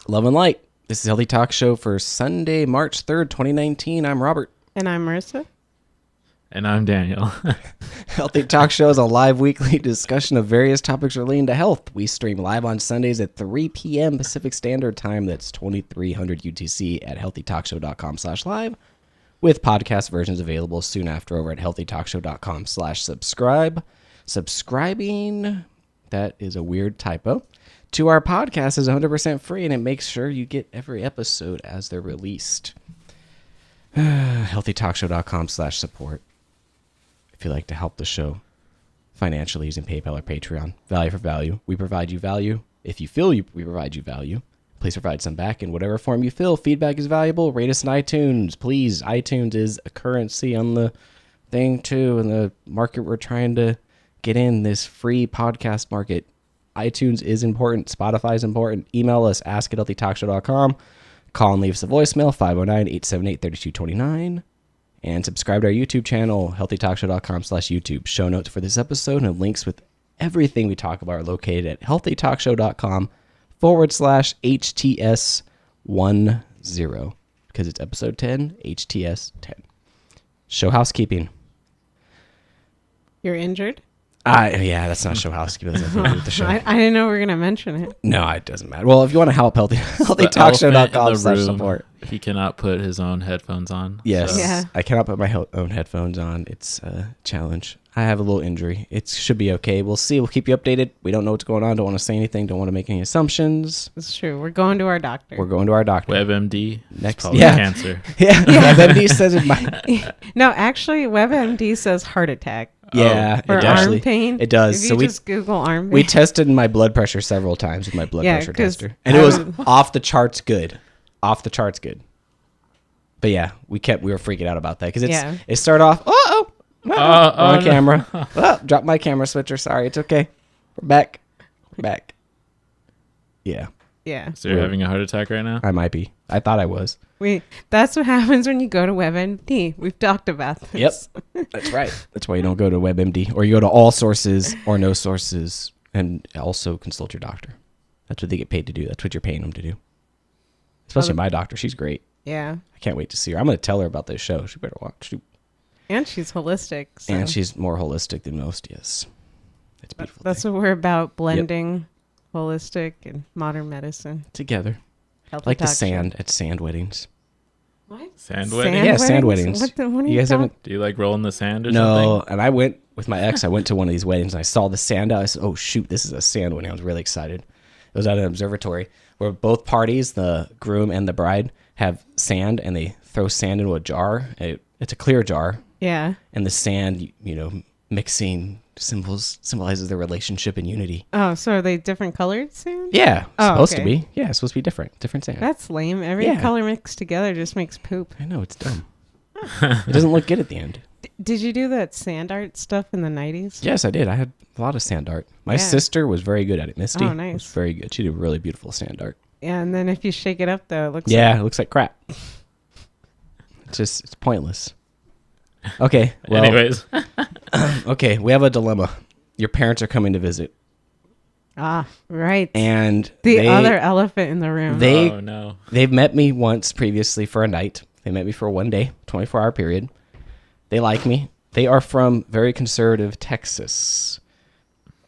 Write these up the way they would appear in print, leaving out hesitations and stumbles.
Love and light. This is Healthy Talk Show for Sunday, March 3rd, 2019. I'm Robert. And I'm Marissa. And I'm Daniel. Healthy Talk Show is a live weekly discussion of various topics relating to health. We stream live on Sundays at 3 p.m. Pacific Standard Time. That's 2300 UTC at healthytalkshow.com/live, with podcast versions available soon after over at healthytalkshow.com/subscribe. Subscribing, that is a weird typo, to our podcast is 100% free, and it makes sure you get every episode as they're released. healthytalkshow.com/support. If you'd like to help the show financially using PayPal or Patreon. Value for value. We provide you value. If you feel we provide you value, please provide some back in whatever form you feel. Feedback is valuable. Rate us on iTunes, please. iTunes is a currency on the thing, too, in the market we're trying to get in, this free podcast market. iTunes is important. Spotify is important. Email us, ask@healthytalkshow.com. Call and leave us a voicemail, 509-878-3229. And subscribe to our YouTube channel, healthytalkshow.com/YouTube. Show notes for this episode and links with everything we talk about are located at healthytalkshow.com/HTS10, because it's episode 10, HTS 10. Show housekeeping. You're injured? Yeah, that's not show housekeeping. That's nothing to do with the show. I didn't know we were going to mention it. No, it doesn't matter. Well, if you want to help, healthytalkshow.com/support. He cannot put his own headphones on. Yes, Yeah. I cannot put my own headphones on. It's a challenge. I have a little injury. It should be okay. We'll see. We'll keep you updated. We don't know what's going on. Don't want to say anything. Don't want to make any assumptions. It's true. We're going to our doctor. We're going to our doctor. WebMD. Next, Probably yeah. cancer. Yeah. WebMD says it might. No, actually, WebMD says heart attack. Yeah, Or it actually, arm pain. It does. If So you we just Google arm pain. we tested my blood pressure several times with my blood Yeah, pressure 'cause tester, and it I was was- off the charts good. Off the charts good. But yeah, we were freaking out about that because it started off. On camera. Oh, drop my camera switcher. Sorry, it's okay. We're back. Yeah, Yeah. So you're having a heart attack right now? I might be. I thought I was. That's what happens when you go to WebMD. We've talked about this. Yep, that's right. That's why you don't go to WebMD, or you go to All Sources or No Sources, and also consult your doctor. That's what they get paid to do. That's what you're paying them to do. Especially my doctor. She's great. Yeah. I can't wait to see her. I'm going to tell her about this show. She better watch. And she's holistic. So. And she's more holistic than most, yes. It's a beautiful That's thing. what we're about, blending holistic and modern medicine. Together. Healthy Like the Talk Show. sand at sand weddings. What? Sand wedding? Sand Yeah, sand weddings. What are You guys haven't? Do you like rolling the sand or No, something? and I went with my ex. I went to one of these weddings, and I saw the sand out. I said, oh, shoot, this is a sand wedding. I was really excited. It was at an observatory where both parties, the groom and the bride, have sand, and they throw sand into a jar. It's a clear jar, Yeah. and the sand, mixing symbolizes their relationship and unity. Oh, so are they different colored sand? Yeah, Oh, supposed okay. to be. Yeah, it's supposed to be different sand. That's lame. Every Yeah. color mixed together just makes poop. I know, it's dumb. It doesn't look good at the end. Did you do that sand art stuff in the 90s? Yes, I did. I had a lot of sand art. My Yeah. sister was very good at it. Misty Oh, nice. was very good. She did really beautiful sand art. Yeah, and then if you shake it up, though, it looks Yeah, it looks like crap. It's pointless. Okay. Well, Anyways. okay, we have a dilemma. Your parents are coming to visit, right. and The other elephant in the room. Oh, no. they've met me once previously for a night. They met me for one day, 24-hour period. They like me. They are from very conservative Texas,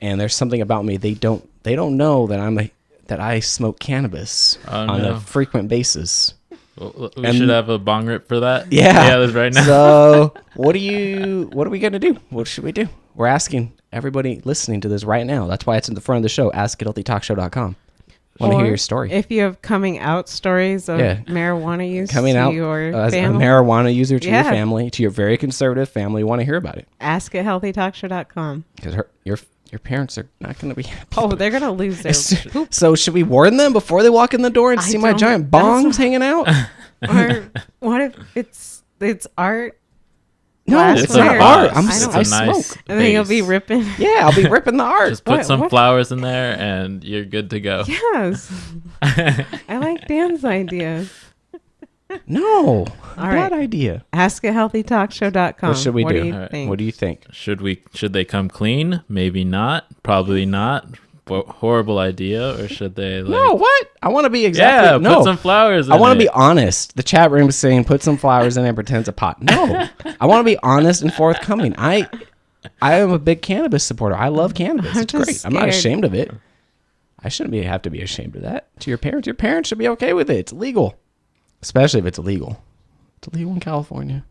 and there's something about me they don't know that I smoke cannabis on a frequent basis. Well, we should have a bong rip for that. Yeah, that's right now. So what are we gonna do? What should we do? We're asking everybody listening to this right now. That's why it's in the front of the show. Ask@healthytalkshow.com. Want to hear your story? If you have coming out stories of marijuana use Coming to out your as a family, marijuana user to your family, to your very conservative family, want to hear about it. ask@healthytalkshow.com. Because your parents are not going to be happy. Oh, they're going to lose their poop. So should we warn them before they walk in the door and see my giant bongs hanging out? Or what if it's art? No, it's not art. I smoke. And then you'll be ripping. Yeah, I'll be ripping the art. Just put some flowers in there and you're good to go. Yes. I like Dan's idea. No. Bad right. idea. Ask@healthytalkshow.com. What should we do? Do you All right. think? What do you think? Should they come clean? Maybe not. Probably not. horrible idea, or should they? Like, No, what? I want to be exactly. Yeah, no. put some flowers. I want to it. be honest. The chat room is saying put some flowers in there and pretend it's a pot. No, I want to be honest and forthcoming. I am a big cannabis supporter. I love cannabis. I'm It's just great. I'm not scared. ashamed of it. I shouldn't have to be ashamed of that. To your parents, should be okay with it. It's legal, especially if it's illegal. It's illegal in California.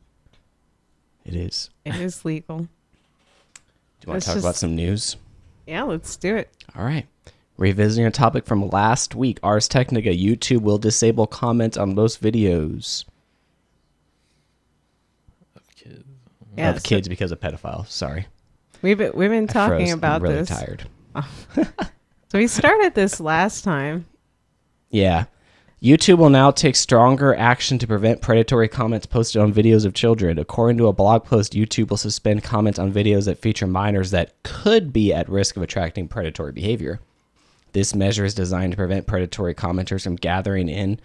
It is. It is legal. Do you want It's to talk about just- some news? Yeah, let's do it. All right. Revisiting a topic from last week, Ars Technica, YouTube will disable comments on most videos Yeah, of kids because of pedophiles. Sorry. We've been I talking froze. about I'm really this. tired. So we started this last time. Yeah. YouTube will now take stronger action to prevent predatory comments posted on videos of children. According to a blog post, YouTube will suspend comments on videos that feature minors that could be at risk of attracting predatory behavior. This measure is designed to prevent predatory commenters from gathering in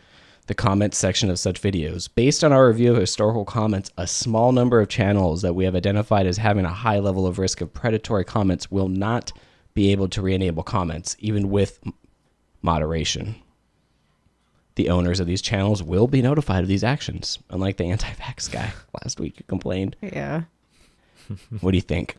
the comments section of such videos. Based on our review of historical comments, a small number of channels that we have identified as having a high level of risk of predatory comments will not be able to re-enable comments, even with moderation. The owners of these channels will be notified of these actions, unlike the anti-vax guy last week who complained. Yeah. What do you think?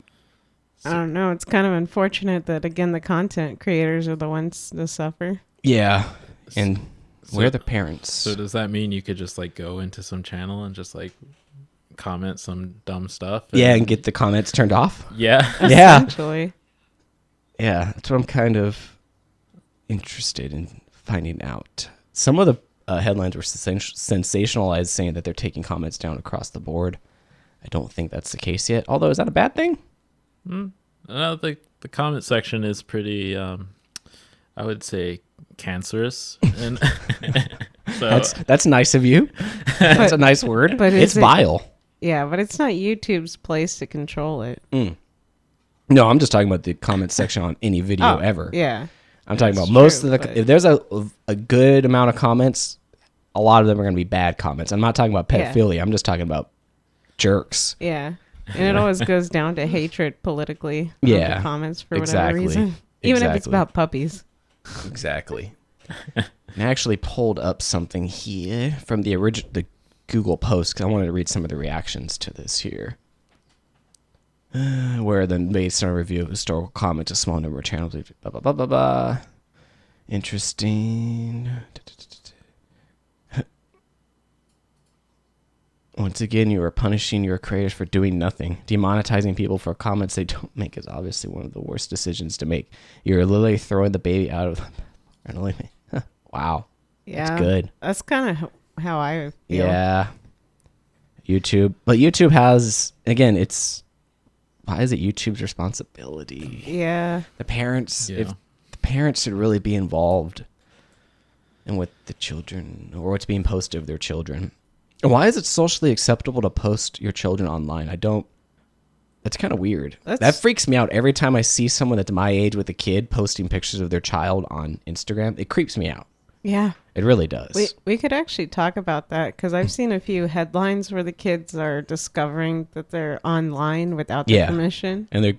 I don't know. It's kind of unfortunate that, again, the content creators are the ones to suffer. Yeah, and So- we're the parents. So does that mean you could just like go into some channel and just like comment some dumb stuff? Yeah, and get the comments turned off. Yeah. Yeah. Essentially. Yeah, that's what I'm kind of interested in finding out. Some of the headlines were sensationalized, saying that they're taking comments down across the board. I don't think that's the case yet. Although, is that a bad thing? The comment section is pretty, I would say, cancerous, and so That's nice of you. That's a nice word. but It's is it- vile. Yeah, but it's not YouTube's place to control it. No, I'm just talking about the comment section on any video ever. Yeah. I'm talking That's about most true, of the. but- If there's a good amount of comments, a lot of them are going to be bad comments. I'm not talking about Yeah. pedophilia. I'm just talking about jerks. Yeah. And it always goes down to hatred politically. on Yeah, the comments for exactly. whatever reason. Even if it's Exactly. about puppies. Exactly. I actually pulled up something here from the the Google post because I wanted to read some of the reactions to this here. Where then based on a review of historical comments, a small number of channels. Blah, blah, blah, blah, blah. Interesting. Once again, you are punishing your creators for doing nothing. Demonetizing people for comments they don't make is obviously one of the worst decisions to make. You're literally throwing the baby out of the... Wow. Yeah. That's good. That's kind of how I feel. Yeah. YouTube. But YouTube has... Again, it's... Why is it YouTube's responsibility? Yeah. The parents... Yeah. If the parents should really be involved in what the children... Or what's being posted of their children. Why is it socially acceptable to post your children online? I don't... That's kind of weird. That freaks me out every time I see someone that's my age with a kid posting pictures of their child on Instagram. It creeps me out. Yeah. It really does. We could actually talk about that because I've seen a few headlines where the kids are discovering that they're online without their permission. And they're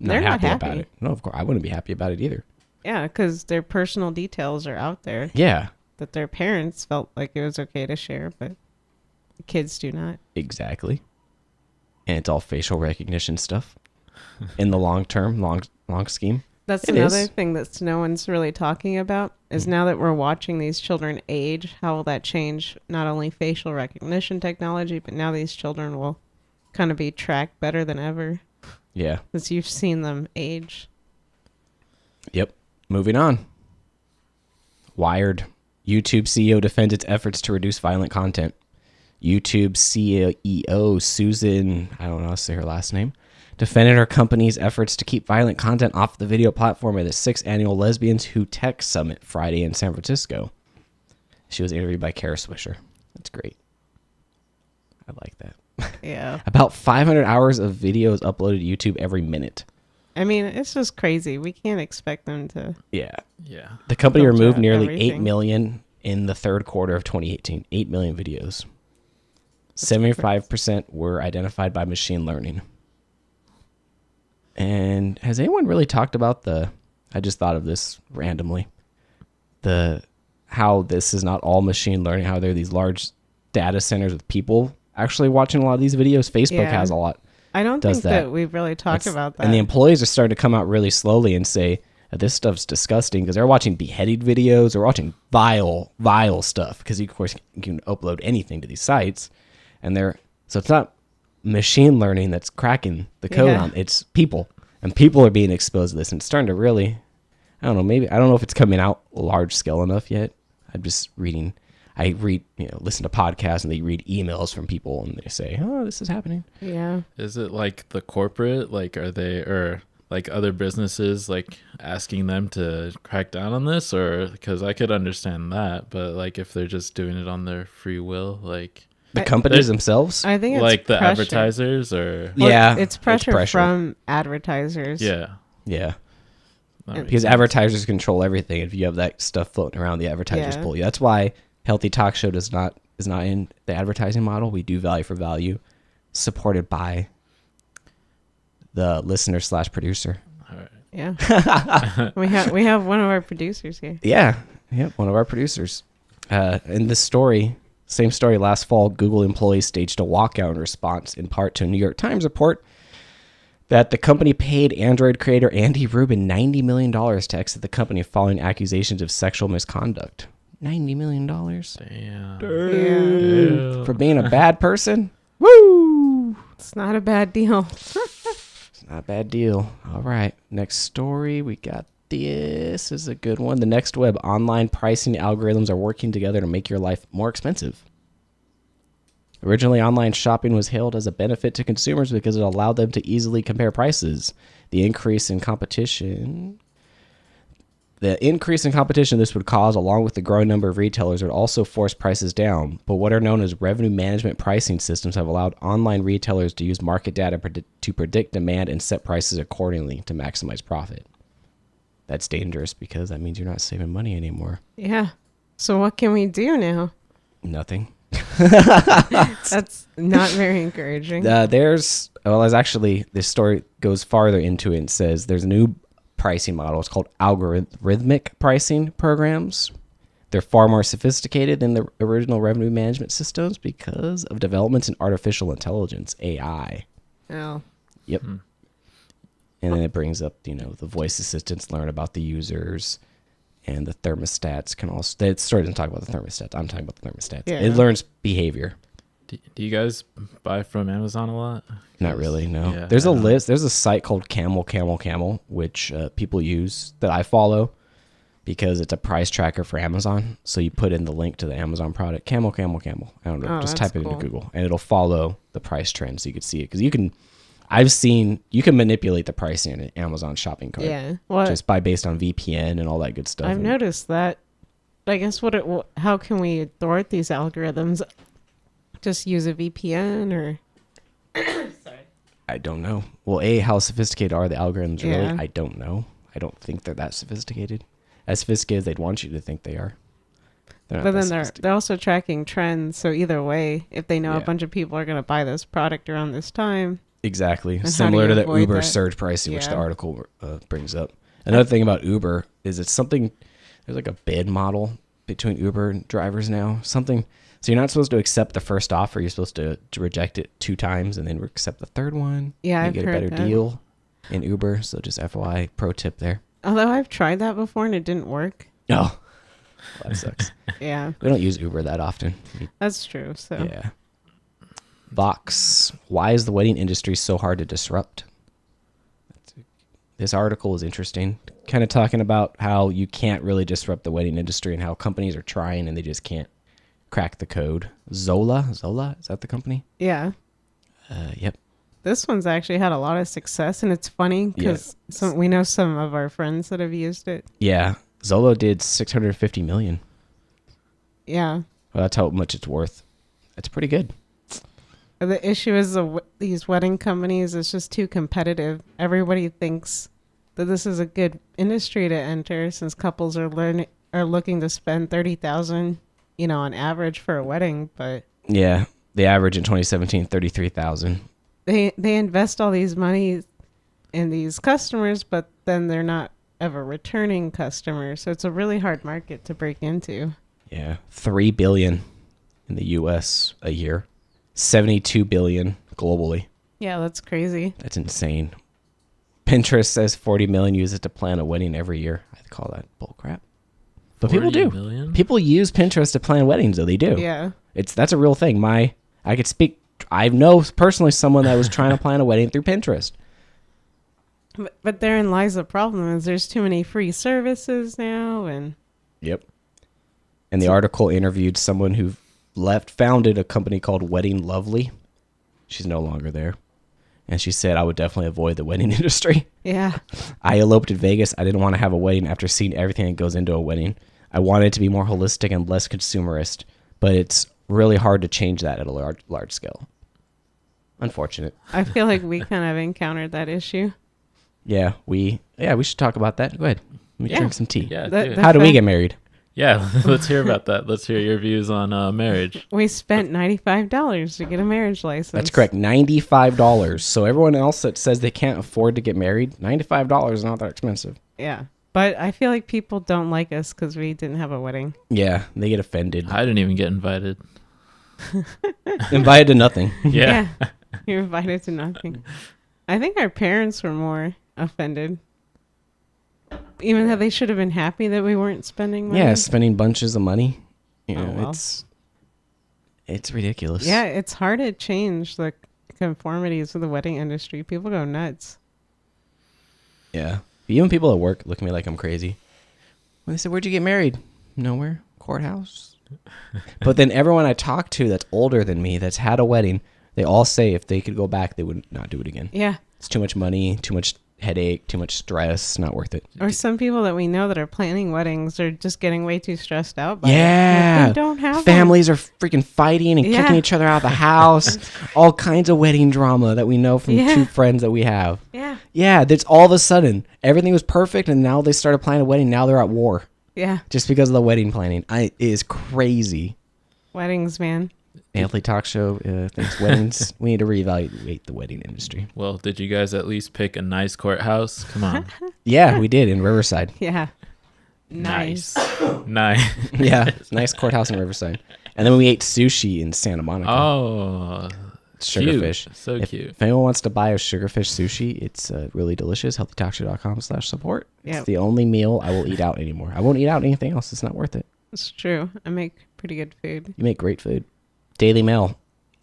They're not happy about happy. it. No, of course. I wouldn't be happy about it either. Yeah, because their personal details are out there Yeah, that their parents felt like it was okay to share, but the kids do not. exactly. And it's all facial recognition stuff in the long term, long scheme. That's It another is. thing that no one's really talking about is now that we're watching these children age, how will that change not only facial recognition technology, but now these children will kind of be tracked better than ever Yeah. because you've seen them age. Yep. Moving on. Wired. YouTube CEO defends its efforts to reduce violent content. YouTube CEO Susan, I don't know how to say her last name, defended her company's efforts to keep violent content off the video platform at the 6th annual Lesbians Who Tech Summit Friday in San Francisco. She was interviewed by Kara Swisher. That's great. I like that. Yeah. About 500 hours of videos uploaded to YouTube every minute. I mean, it's just crazy. We can't expect them to. Yeah. Yeah. The company Filter removed out nearly 8 everything. million in the third quarter of 2018. 8 million videos. 75% were identified by machine learning. And has anyone really talked about the I just thought of this randomly. How this is not all machine learning, how there are these large data centers with people actually watching a lot of these videos. Facebook Yeah. has a lot. I don't Does think that. that we've really talked about that. And the employees are starting to come out really slowly and say that this stuff's disgusting because they're watching beheaded videos or watching vile stuff because of course you can upload anything to these sites, and so it's not machine learning that's cracking the code Yeah. on it's people, and people are being exposed to this, and it's starting to really, I don't know if it's coming out large scale enough yet. I'm just reading. I read, listen to podcasts, and they read emails from people, and they say, "Oh, this is happening." Yeah. Is it like the corporate, like are they, or like other businesses, like asking them to crack down on this? Or because I could understand that, but like if they're just doing it on their free will, like The companies themselves. I think it's like the pressure. advertisers, or Well, Yeah, it's pressure from advertisers. yeah, Yeah. that makes Because sense. advertisers control everything. If you have that stuff floating around, the advertisers Yeah. pull you. That's why Healthy Talk Show is not in the advertising model. We do value for value, supported by the listener/producer. All right. Yeah. we have one of our producers here. Yeah, one of our producers. In this story, same story last fall, Google employees staged a walkout in response, in part to a New York Times report that the company paid Android creator Andy Rubin $90 million to exit the company following accusations of sexual misconduct. $90 million Damn. Yeah. for being a bad person? Woo! It's not a bad deal. It's not a bad deal. All right, next story. We got this is a good one. The next web online pricing algorithms are working together to make your life more expensive. Originally, online shopping was hailed as a benefit to consumers because it allowed them to easily compare prices. The increase in competition this would cause, along with the growing number of retailers, would also force prices down. But what are known as revenue management pricing systems have allowed online retailers to use market data to predict demand and set prices accordingly to maximize profit. That's dangerous because that means you're not saving money anymore. Yeah. So what can we do now? Nothing. That's not very encouraging. There's actually, this story goes farther into it and says there's a new pricing model. It's called algorithmic pricing programs. They're far more sophisticated than the original revenue management systems because of developments in artificial intelligence, AI. Oh. Yep. And then it brings up, the voice assistants learn about the users, and the thermostats can also. The story doesn't talk about the thermostats. I'm talking about the thermostats. Yeah. It learns behavior. Do you guys buy from Amazon a lot? Not really, no. Yeah, There's I a don't- list. There's a site called Camel, which people use that I follow because it's a price tracker for Amazon. So you put in the link to the Amazon product, Camel. I don't know. Oh, Just that's type it cool. into Google, and it'll follow the price trend so you can see it. Because you can manipulate the pricing in an Amazon shopping cart. Yeah. Well, Just based on VPN and all that good stuff. I've And noticed that. I guess how can we thwart these algorithms? Just use a VPN or I don't know. Well, how sophisticated are the algorithms really? Yeah. I don't know. I don't think they're that sophisticated. As sophisticated as they'd want you to think they are. They're not but that then sophisticated. they're also tracking trends. So either way, if they know a Yeah. bunch of people are going to buy this product around this time, Exactly. how do Similar you to the avoid Uber that? surge pricing, which the Yeah. article brings up. Another thing about Uber is there's like a bid model between Uber and drivers now. So you're not supposed to accept the first offer. You're supposed to reject it 2 times and then accept the third one. Yeah, You I've get a heard better that. deal in Uber. So just FYI, pro tip there. although I've tried that before and it didn't work. Oh, well, that sucks. Yeah, We don't use Uber that often. that's true. So Yeah. Vox, why is the wedding industry so hard to disrupt? This article is interesting. Kind of talking about how you can't really disrupt the wedding industry and how companies are trying and they just can't crack the code. Zola, is that the company? yeah, Yep. this one's actually had a lot of success, and it's funny because we know some of our friends that have used it. Yeah. Zola did 650 million. Yeah. Well, that's how much it's worth. That's pretty good. The issue is these wedding companies is just too competitive. Everybody thinks that this is a good industry to enter since couples are looking to spend $30,000, on average for a wedding. But Yeah. The average in 2017, 33,000. they invest all these money in these customers, but then they're not of a returning customer. So it's a really hard market to break into. Yeah, 3 billion in the U.S. a year, 72 billion globally. Yeah, that's crazy. That's insane. Pinterest says 40 million use it to plan a wedding every year. I call that bullcrap. But people 40 do. million? People use Pinterest to plan weddings, though. They do. Yeah. That's a real thing. I could speak. I know personally someone that was trying to plan a wedding through Pinterest. But therein lies the problem is there's too many free services now. And Yep. And the article interviewed someone who founded a company called Wedding Lovely. She's no longer there. And she said, I would definitely avoid the wedding industry. yeah, I eloped in Vegas. I didn't want to have a wedding after seeing everything that goes into a wedding. I wanted it to be more holistic and less consumerist, but it's really hard to change that at a large scale. Unfortunate. I feel like we kind of encountered that issue. Yeah, we should talk about that. Go ahead. Let me Yeah. drink some tea. Yeah, The- dude. the How do we fact- get married? Yeah, let's hear about that. Let's hear your views on marriage. We spent $95 to get a marriage license. That's correct. $95. So everyone else that says they can't afford to get married, $95 is not that expensive. Yeah. But I feel like people don't like us because we didn't have a wedding. Yeah, they get offended. I didn't even get invited. Invited to nothing. Yeah. You're invited to nothing. I think our parents were more offended. Even though they should have been happy that we weren't spending money. Yeah, spending bunches of money. You know, well. it's ridiculous. Yeah, it's hard to change the conformities of the wedding industry. People go nuts. Yeah. Even people at work look at me like I'm crazy. When they said, "Where'd you get married?" Nowhere. Courthouse. But then everyone I talk to that's older than me, that's had a wedding, they all say if they could go back, they would not do it again. Yeah. It's too much money, too much headache, too much stress, not worth it. Or some people that we know that are planning weddings are just getting way too stressed out by Yeah. it. They don't have Families are freaking fighting and Yeah. kicking each other out of the house. All kinds of wedding drama that we know from Yeah. two friends that we have. one. Yeah. Yeah, that's all of a sudden everything was perfect, and now they started planning a wedding. Now they're at war Yeah. just because of the wedding planning. It is crazy. Weddings, man. Anthony Talk Show thinks weddings. We need to reevaluate the wedding industry. Well, did you guys at least pick a nice courthouse? Come on. Yeah, we did in Riverside. Yeah. Nice. Nice. Yeah, it's a nice courthouse in Riverside. And then we ate sushi in Santa Monica. Oh, Sugarfish. cute. So cute. If anyone wants to buy a sugarfish sushi, it's really delicious. HealthyTalkShow.com/support. Yep. It's the only meal I will eat out anymore. I won't eat out anything else. It's not worth it. It's true. I make pretty good food. You make great food. Daily Mail.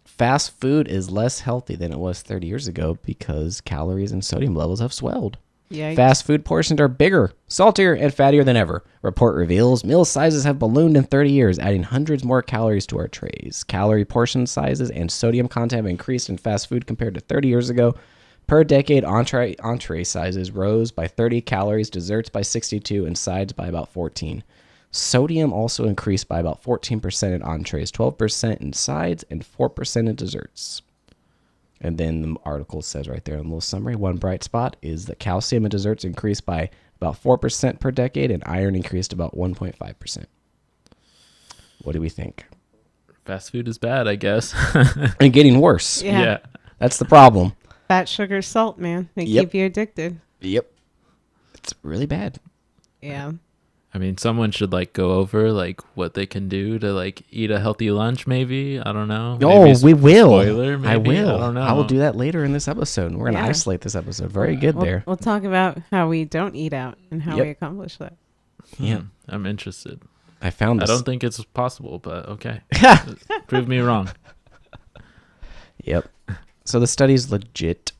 Fast food is less healthy than it was 30 years ago because calories and sodium levels have swelled. Yeah. Fast food portions are bigger, saltier, and fattier than ever. Report reveals meal sizes have ballooned in 30 years, adding hundreds more calories to our trays. Calorie portion sizes and sodium content have increased in fast food compared to 30 years ago. Per decade, entree sizes rose by 30 calories, desserts by 62, and sides by about 14. Sodium also increased by about 14% in entrees, 12% in sides, and 4% in desserts. And then the article says right there in a little summary, one bright spot is that calcium in desserts increased by about 4% per decade, and iron increased about 1.5%. What do we think? Fast food is bad, I guess. And getting worse. Yeah. That's the problem. Fat, sugar, salt, man. They Yep. keep you addicted. Yep. It's really bad. Yeah. I mean, someone should go over what they can do to eat a healthy lunch. Maybe, I don't know. Oh, Maybe we will. Spoiler. Maybe. I will. I don't know. I will do that later in this episode. We're going to Yeah. isolate this episode. Very good there. We'll talk about how we don't eat out and how Yep. we accomplish that. Yeah. I'm interested. I found I this. don't think it's possible, but okay. Prove me wrong. Yep. So the study's legit.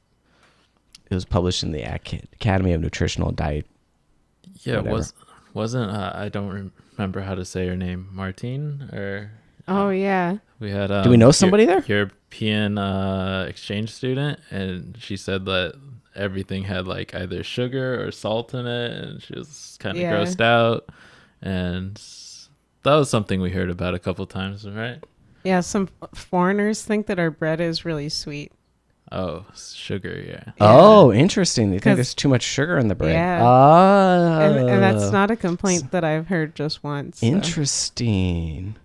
It was published in the Academy of Nutritional Diet. Yeah, it Whatever. wasn't I don't remember how to say her name. Martine or Oh, yeah. we had Do we know somebody there? European exchange student, and she said that everything had either sugar or salt in it, and she was kind of Yeah. grossed out. And that was something we heard about a couple times, right? Yeah, some foreigners think that our bread is really sweet. Oh, sugar, yeah. Oh, interesting. They think 'Cause- there's too much sugar in the bread. Yeah. Ah. And that's not a complaint that I've heard just once. So Interesting.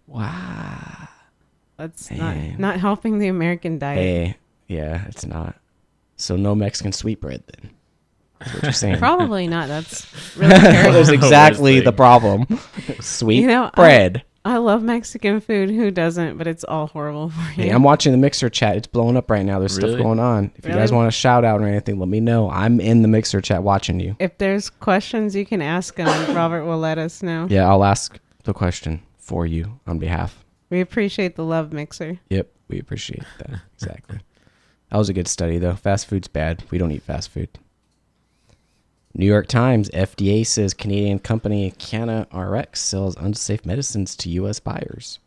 Wow. that's Man. not helping the American diet. Hey, yeah, it's not. So no Mexican sweetbread then. That's what you're saying. Probably not. That's really terrible. That's exactly Worst the thing. problem. Sweet You know, bread. I love Mexican food. Who doesn't? But it's all horrible for you. Hey, I'm watching the Mixer chat. It's blowing up right now. There's stuff Really? going on. If you guys Really? want a shout out or anything, let me know. I'm in the Mixer chat watching you. If there's questions, you can ask them. Robert will let us know. Yeah, I'll ask the question for you on behalf. We appreciate the love, Mixer. Yep, we appreciate that. Exactly. That was a good study, though. Fast food's bad. We don't eat fast food. New York Times, FDA says Canadian company CannaRx sells unsafe medicines to U.S. buyers.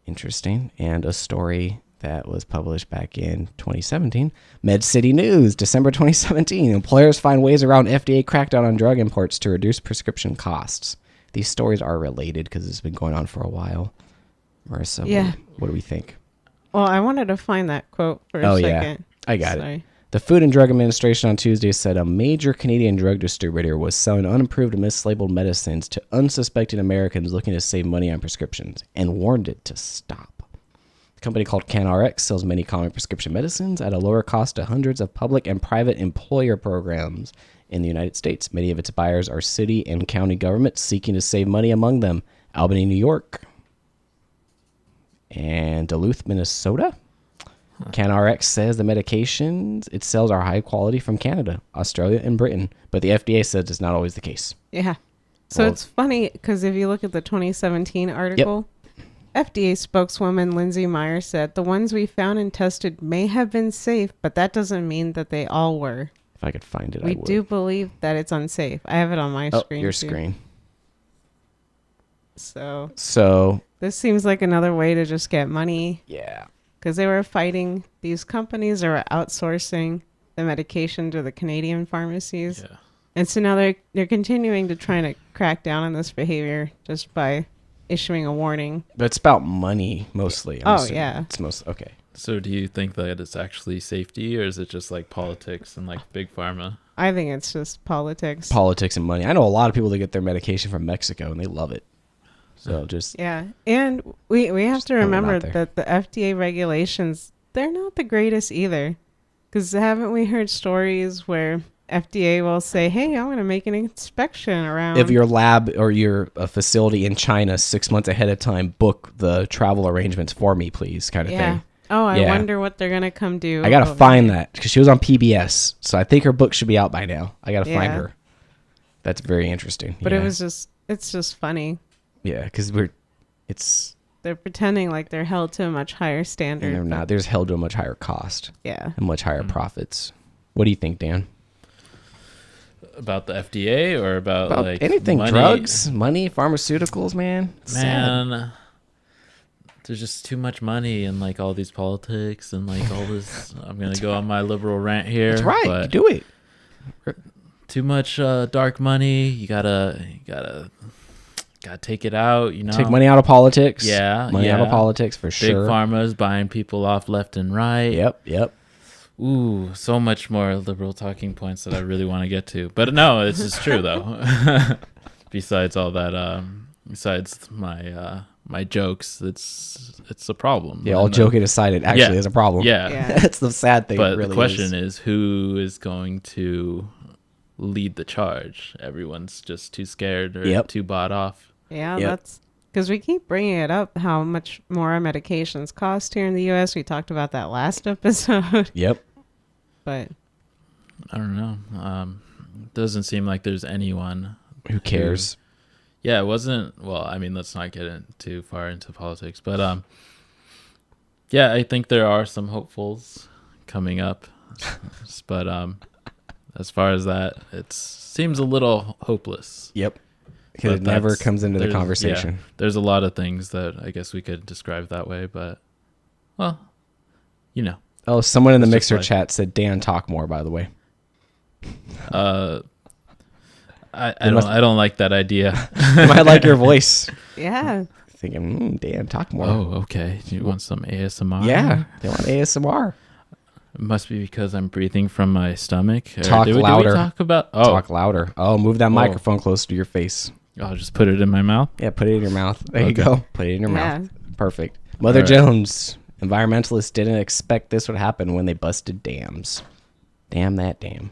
Interesting. And a story that was published back in 2017. Med City News, December 2017. Employers find ways around FDA crackdown on drug imports to reduce prescription costs. These stories are related because it's been going on for a while. Marissa, Yeah. what do we think? Well, I wanted to find that quote for a second. I got it. Sorry. The Food and Drug Administration on Tuesday said a major Canadian drug distributor was selling unapproved and mislabeled medicines to unsuspecting Americans looking to save money on prescriptions and warned it to stop. The company called CanRx sells many common prescription medicines at a lower cost to hundreds of public and private employer programs in the United States. Many of its buyers are city and county governments seeking to save money, among them Albany, New York, and Duluth, Minnesota. CanRx says the medications it sells are high quality from Canada, Australia, and Britain, but the FDA says it's not always the case. Yeah. So Well- it's funny because if you look at the 2017 article, FDA spokeswoman Lindsay Meyer said the ones we found and tested may have been safe, but that doesn't mean that they all were. If I could find it, I We would. do believe that it's unsafe. I have it on my Oh, screen. your too. screen. So So, this seems like another way to just get money yeah. because they were fighting these companies that were outsourcing the medication to the Canadian pharmacies. Yeah. And so now they're continuing to try to crack down on this behavior just by issuing a warning. But it's about money mostly. I'm Oh, assuming. yeah. It's most okay. So do you think that it's actually safety, or is it just like politics and like big pharma? I think it's just politics. Politics and money. I know a lot of people that get their medication from Mexico and they love it. So just Yeah. And we have Just to throwing it remember out there. that the FDA regulations, they're not the greatest either. Because haven't we heard stories where FDA will say, hey, I'm going to make an inspection around. if your lab or your facility in China 6 months ahead of time, book the travel arrangements for me, please, kind of yeah. thing. Oh, I Yeah. wonder what they're going to come do. I gotta over find there. that because she was on PBS, so I think her book should be out by now. I gotta find Yeah. her. That's very interesting. But yeah. it's just funny. yeah, because it's They're pretending like they're held to a much higher and standard. they're but- not. There's held to a much higher cost Yeah. and much higher profits. What do you think, Dan? About the FDA or about, About like anything, money? drugs, money, pharmaceuticals, man. It's sad. Man, there's just too much money and like all these politics and like all this. I'm gonna go on my liberal rant here. That's right. But Do it. too much dark money. You gotta take it out. You know, Take money out of politics. Yeah, money out of yeah. politics for Big sure. pharma's buying people off left and right. Yep. Ooh, so much more liberal talking points that I really want to get to. But no, this is true though. Besides all that, besides my jokes, it's a problem. Yeah, all And, joking aside, it actually yeah. is a problem. Yeah. Yeah. That's the sad thing. But it really the question is, who is going to lead the charge? Everyone's just too scared or Yep. too bought off. Yeah, Yep. that's because we keep bringing it up how much more our medications cost here in the U.S. We talked about that last episode, Yep. but I don't know. It doesn't seem like there's anyone. Who cares? Yeah, it wasn't. Well, I mean, let's not get too far into politics, but yeah, I think there are some hopefuls coming up, but as far as that, it seems a little hopeless. Yep. Because But it never that's- comes into the there's- conversation. yeah, there's a lot of things that I guess we could describe that way, but well, you know, Oh, someone in the It's Mixer just chat said, Dan, talk more, by the way. I don't like that idea. You might like your voice. yeah, Thinking, Dan, talk more. Oh, okay. Do you want some ASMR? Yeah. They want ASMR. It must be because I'm breathing from my stomach. Or Talk did we louder. talk about? Oh, Talk louder. Oh, move that Whoa. microphone close to your face. I'll just put it in my mouth. Yeah, put it in your mouth. There you Okay. go. Put it in your Yeah. mouth. Perfect. Mother right. Jones. Environmentalists didn't expect this would happen when they busted dams. Damn that dam.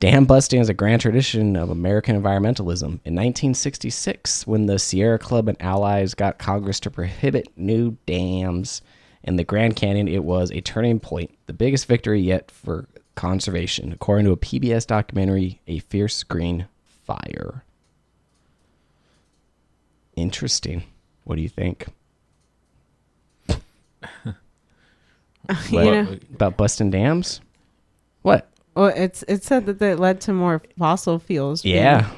Dam busting is a grand tradition of American environmentalism. In 1966, when the Sierra Club and allies got Congress to prohibit new dams in the Grand Canyon, it was a turning point, the biggest victory yet for conservation, according to a PBS documentary, A Fierce Green Fire. Interesting. What do you think? About busting dams? What? Well, it said that it led to more fossil fuels. Yeah,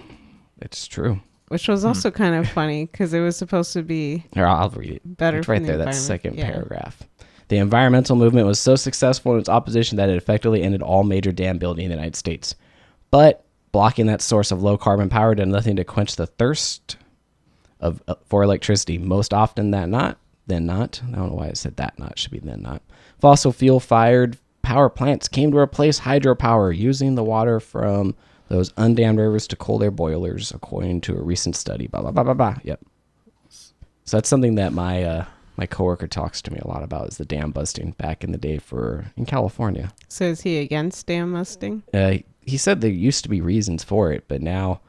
it's true. Which was also kind of funny because it was supposed to be Here, I'll read it. better It's for right the there, that environment. second Yeah. paragraph. The environmental movement was so successful in its opposition that it effectively ended all major dam building in the United States. But blocking that source of low carbon power did nothing to quench the thirst for electricity. Most often than not. I don't know why I said that not. It should be then not. Fossil fuel fired power plants came to replace hydropower, using the water from those undammed rivers to cool their boilers, according to a recent study. Blah, blah, blah, blah, blah. Yep. So that's something that my coworker talks to me a lot about, is the dam busting back in the day in California. So is he against dam busting? He said there used to be reasons for it, but now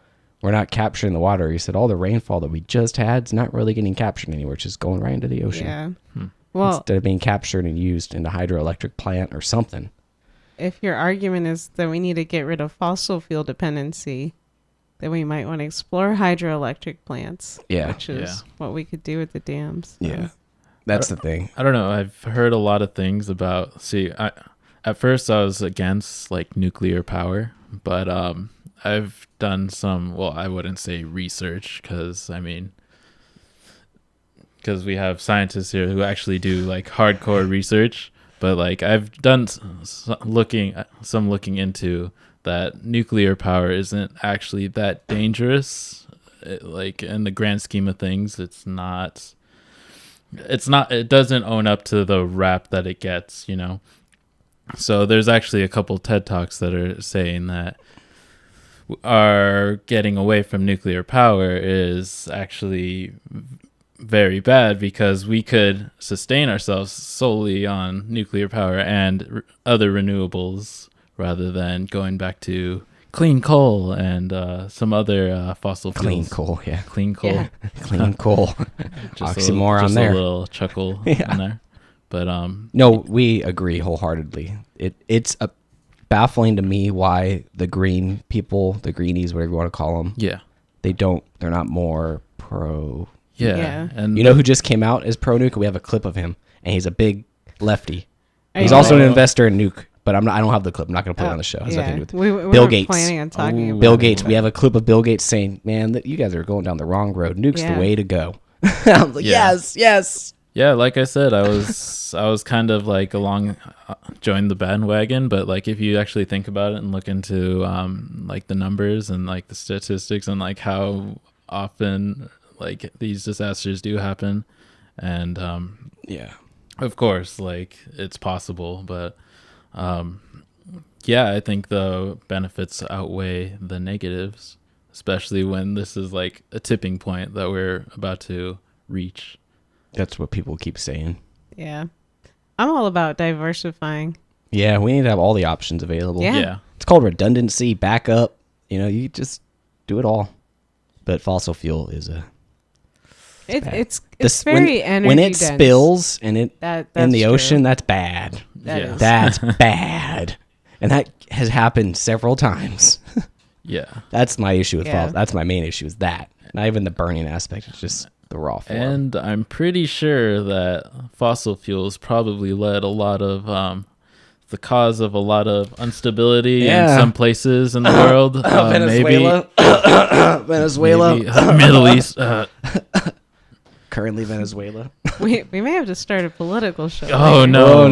we're not capturing the water. He said all the rainfall that we just had is not really getting captured anywhere. It's just going right into the ocean. Yeah. Well, Instead of being captured and used in a hydroelectric plant or something. if your argument is that we need to get rid of fossil fuel dependency, then we might want to explore hydroelectric plants. Yeah. Which is what we could do with the dams. Yeah. That's the thing. I don't know. I've heard a lot of things about. At first I was against like nuclear power, but I've done some. Well, I wouldn't say research because we have scientists here who actually do like hardcore research. But like I've done some looking into that nuclear power isn't actually that dangerous. Like in the grand scheme of things, it's not. It doesn't own up to the rap that it gets, So there's actually a couple TED Talks that are saying that our getting away from nuclear power is actually very bad because we could sustain ourselves solely on nuclear power and other renewables rather than going back to clean coal and some other fossil fuels. Clean coal, yeah. Clean coal. Yeah. Clean coal. Oxymoron there. A little chuckle in there. But no, we agree wholeheartedly. It's baffling to me why the green people, the greenies, whatever you want to call them, yeah. they're not more pro. Yeah. And You know who just came out as pro nuke? We have a clip of him, and he's a big lefty. Are He's you also an gonna- investor in nuke, but I don't have the clip. I'm not going to play it on the show. It has nothing to do with we Bill weren't Gates. planning on talking about Bill it. Gates. We have a clip of Bill Gates saying, "Man, that you guys are going down the wrong road. Nuke's Yeah. the way to go." I'm like, Yeah. yes. Yeah, like I said, I was kind of like joined the bandwagon, but like if you actually think about it and look into like the numbers and like the statistics and like how often like these disasters do happen, and Yeah. of course like it's possible, but yeah, I think the benefits outweigh the negatives, especially when this is like a tipping point that we're about to reach. That's what people keep saying. Yeah. I'm all about diversifying. Yeah, we need to have all the options available. Yeah. Yeah. It's called redundancy, backup. You just do it all. But fossil fuel is bad. It's This- very energy when it dense. spills and it That's in the true. ocean, that's bad. That Yeah. is. That's bad. And that has happened several times. Yeah. That's my issue with Yeah. fossil. That's my main issue, is that. Not even the burning aspect. It's just the raw form. And I'm pretty sure that fossil fuels probably led a lot of the cause of a lot of instability Yeah. in some places in the world. Venezuela. Venezuela. Maybe Middle East. Currently Venezuela. We may have to start a political show. Oh, later. no.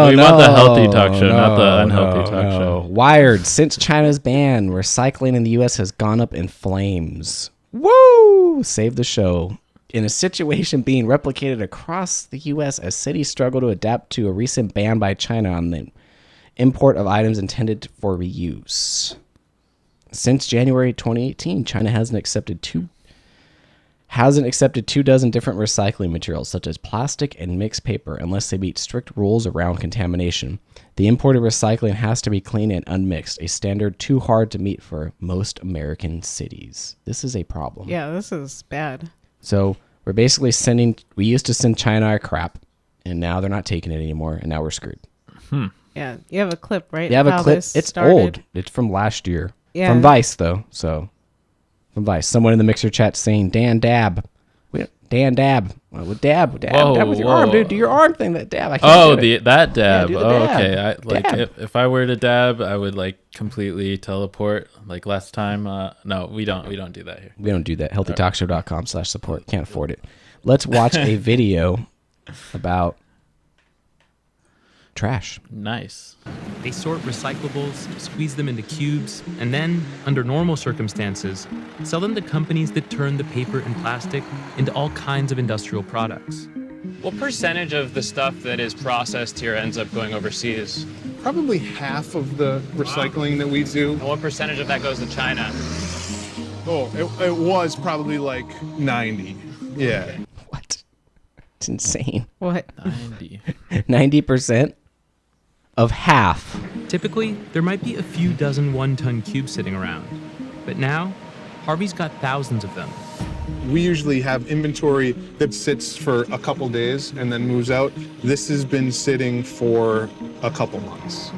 We want the healthy talk show, no, not the unhealthy talk no. show. Wired. Since China's ban, recycling in the U.S. has gone up in flames. Woo! Save the show. In a situation being replicated across the U.S. as cities struggle to adapt to a recent ban by China on the import of items intended for reuse. Since January 2018, China hasn't accepted hasn't accepted 24 different recycling materials such as plastic and mixed paper unless they meet strict rules around contamination. The imported recycling has to be clean and unmixed, a standard too hard to meet for most American cities. This is a problem. Yeah, this is bad. So we're basically we used to send China our crap, and now they're not taking it anymore, and now we're screwed. Yeah, you have a clip, right? You have a How clip. this It's started? old. It's from last year. Yeah. From Vice, though. From Vice. Someone in the mixer chat saying, Dan Dab. Dan Dab. Well, with dab with your arm, dude. Do your arm thing. That dab. I can't do it. That dab. do the Oh, dab. okay. Dab. If I were to dab, I would like completely teleport. Like last time. No, we don't do that here. We don't do that. HealthyTalkShow.com/support. Can't afford it. Let's watch a video about trash. Nice. They sort recyclables, squeeze them into cubes, and then, under normal circumstances, sell them to companies that turn the paper and plastic into all kinds of industrial products. What percentage of the stuff that is processed here ends up going overseas? Probably half of the recycling that we do. And what percentage of that goes to China? Oh, it was probably like 90. Yeah. What? It's insane. What? 90. 90% of half. Typically, there might be a few dozen one-ton cubes sitting around. But now, Harvey's got thousands of them. We usually have inventory that sits for a couple days and then moves out. This has been sitting for a couple months.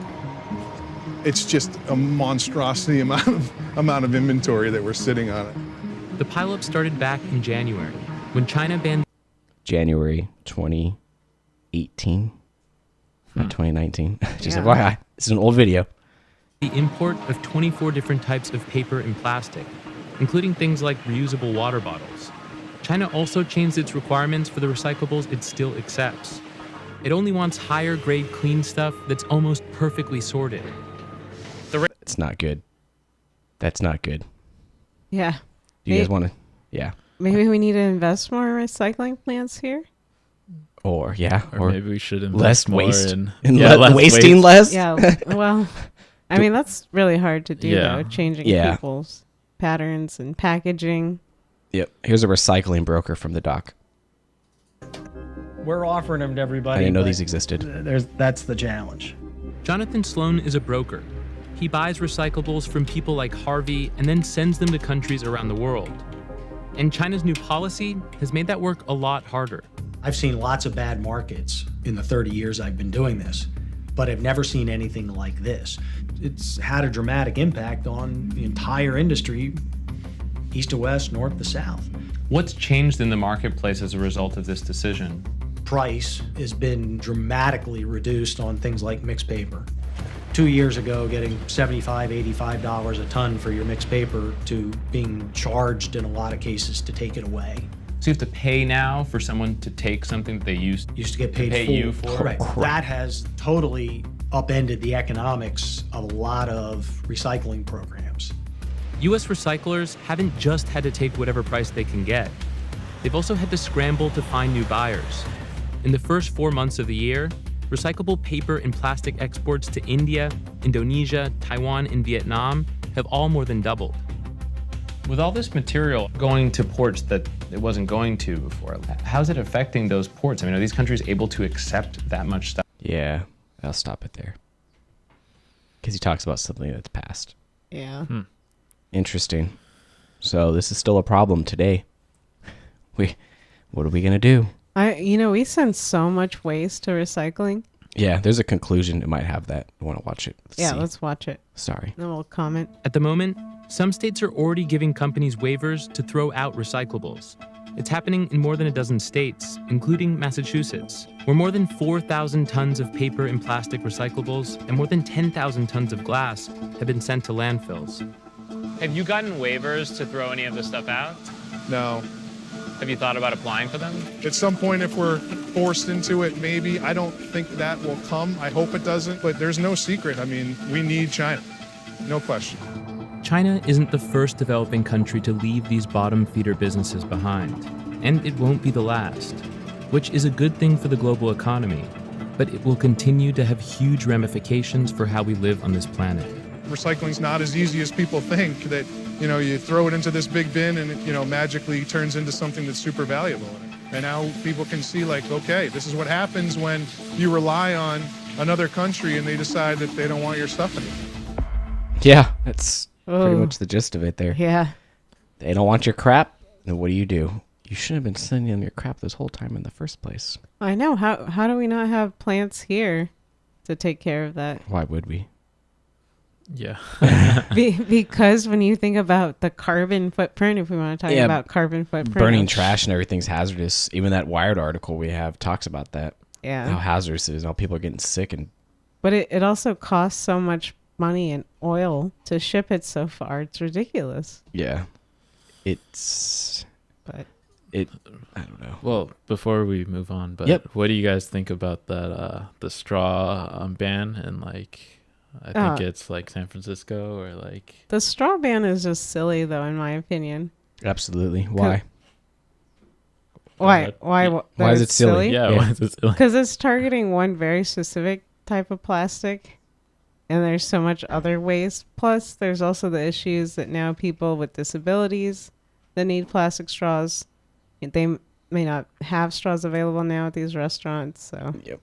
It's just a monstrosity amount of inventory that we're sitting on it. The pileup started back in January, when China banned January 2018. Not 2019. Just Yeah. FYI. This is an old video. the import of 24 different types of paper and plastic, including things like reusable water bottles. China also changed its requirements for the recyclables it still accepts. It only wants higher grade clean stuff that's almost perfectly sorted. It's not good. That's not good. Yeah. Do you guys want to? Yeah. Maybe we need to invest more in recycling plants here. Or Or maybe we should invest less more waste. in Less wasting waste. less. Yeah. Well, I mean, that's really hard to do, Yeah. though, changing Yeah. people's patterns and packaging. Yep. Here's a recycling broker from the doc. We're offering them to everybody. I didn't know but these existed. That's the challenge. Jonathan Sloan is a broker. He buys recyclables from people like Harvey and then sends them to countries around the world. And China's new policy has made that work a lot harder. I've seen lots of bad markets in the 30 years I've been doing this, but I've never seen anything like this. It's had a dramatic impact on the entire industry, east to west, north to south. What's changed in the marketplace as a result of this decision? Price has been dramatically reduced on things like mixed paper. 2 years ago, getting $75, $85 a ton for your mixed paper to being charged in a lot of cases to take it away. So you have to pay now for someone to take something that they used Used to get paid pay full. you for? Correct. That has totally upended the economics of a lot of recycling programs. US recyclers haven't just had to take whatever price they can get. They've also had to scramble to find new buyers. In the first 4 months of the year, recyclable paper and plastic exports to India, Indonesia, Taiwan, and Vietnam have all more than doubled. With all this material going to ports that it wasn't going to before, how's it affecting those ports? I mean, are these countries able to accept that much stuff? Yeah. I'll stop it there. Because he talks about something that's past. Yeah. Interesting. So this is still a problem today. What are we going to do? We send so much waste to recycling. Yeah, there's a conclusion. It might have that. I want to watch it. Yeah, see. let's watch it. Sorry. Then we'll comment. At the moment, some states are already giving companies waivers to throw out recyclables. It's happening in more than a dozen states, including Massachusetts, where more than 4,000 tons of paper and plastic recyclables and more than 10,000 tons of glass have been sent to landfills. Have you gotten waivers to throw any of this stuff out? No. Have you thought about applying for them? At some point, if we're forced into it, maybe. I don't think that will come. I hope it doesn't, but there's no secret. I mean, we need China. No question. China isn't the first developing country to leave these bottom feeder businesses behind, and it won't be the last, which is a good thing for the global economy, but it will continue to have huge ramifications for how we live on this planet. recycling's not as easy as people think, that, you throw it into this big bin and it, magically turns into something that's super valuable. And now people can see, like, okay, this is what happens when you rely on another country and they decide that they don't want your stuff anymore. Yeah, that's pretty Oh. much the gist of it there. Yeah. They don't want your crap, then what do? You shouldn't have been sending them your crap this whole time in the first place. I know. How do we not have plants here to take care of that? Why would we? Yeah. Because when you think about the carbon footprint, if we want to talk Yeah, about carbon footprint, Burning of- trash and everything's hazardous. Even that Wired article we have talks about that. How Yeah. hazardous it is, how people are getting sick. And But it also costs so much money and oil to ship it so far. It's ridiculous. yeah, it's But I don't know. Well, before we move on, but Yep. what do you guys think about that the straw ban and like I think it's like San Francisco or like the straw ban is just silly, though, in my opinion. Absolutely. Why? ahead. Why Why is it silly? yeah, Yeah. why is it silly? Because it's targeting one very specific type of plastic, and there's so much other waste. Plus, there's also the issues that now people with disabilities that need plastic straws, they may not have straws available now at these restaurants. So Yep.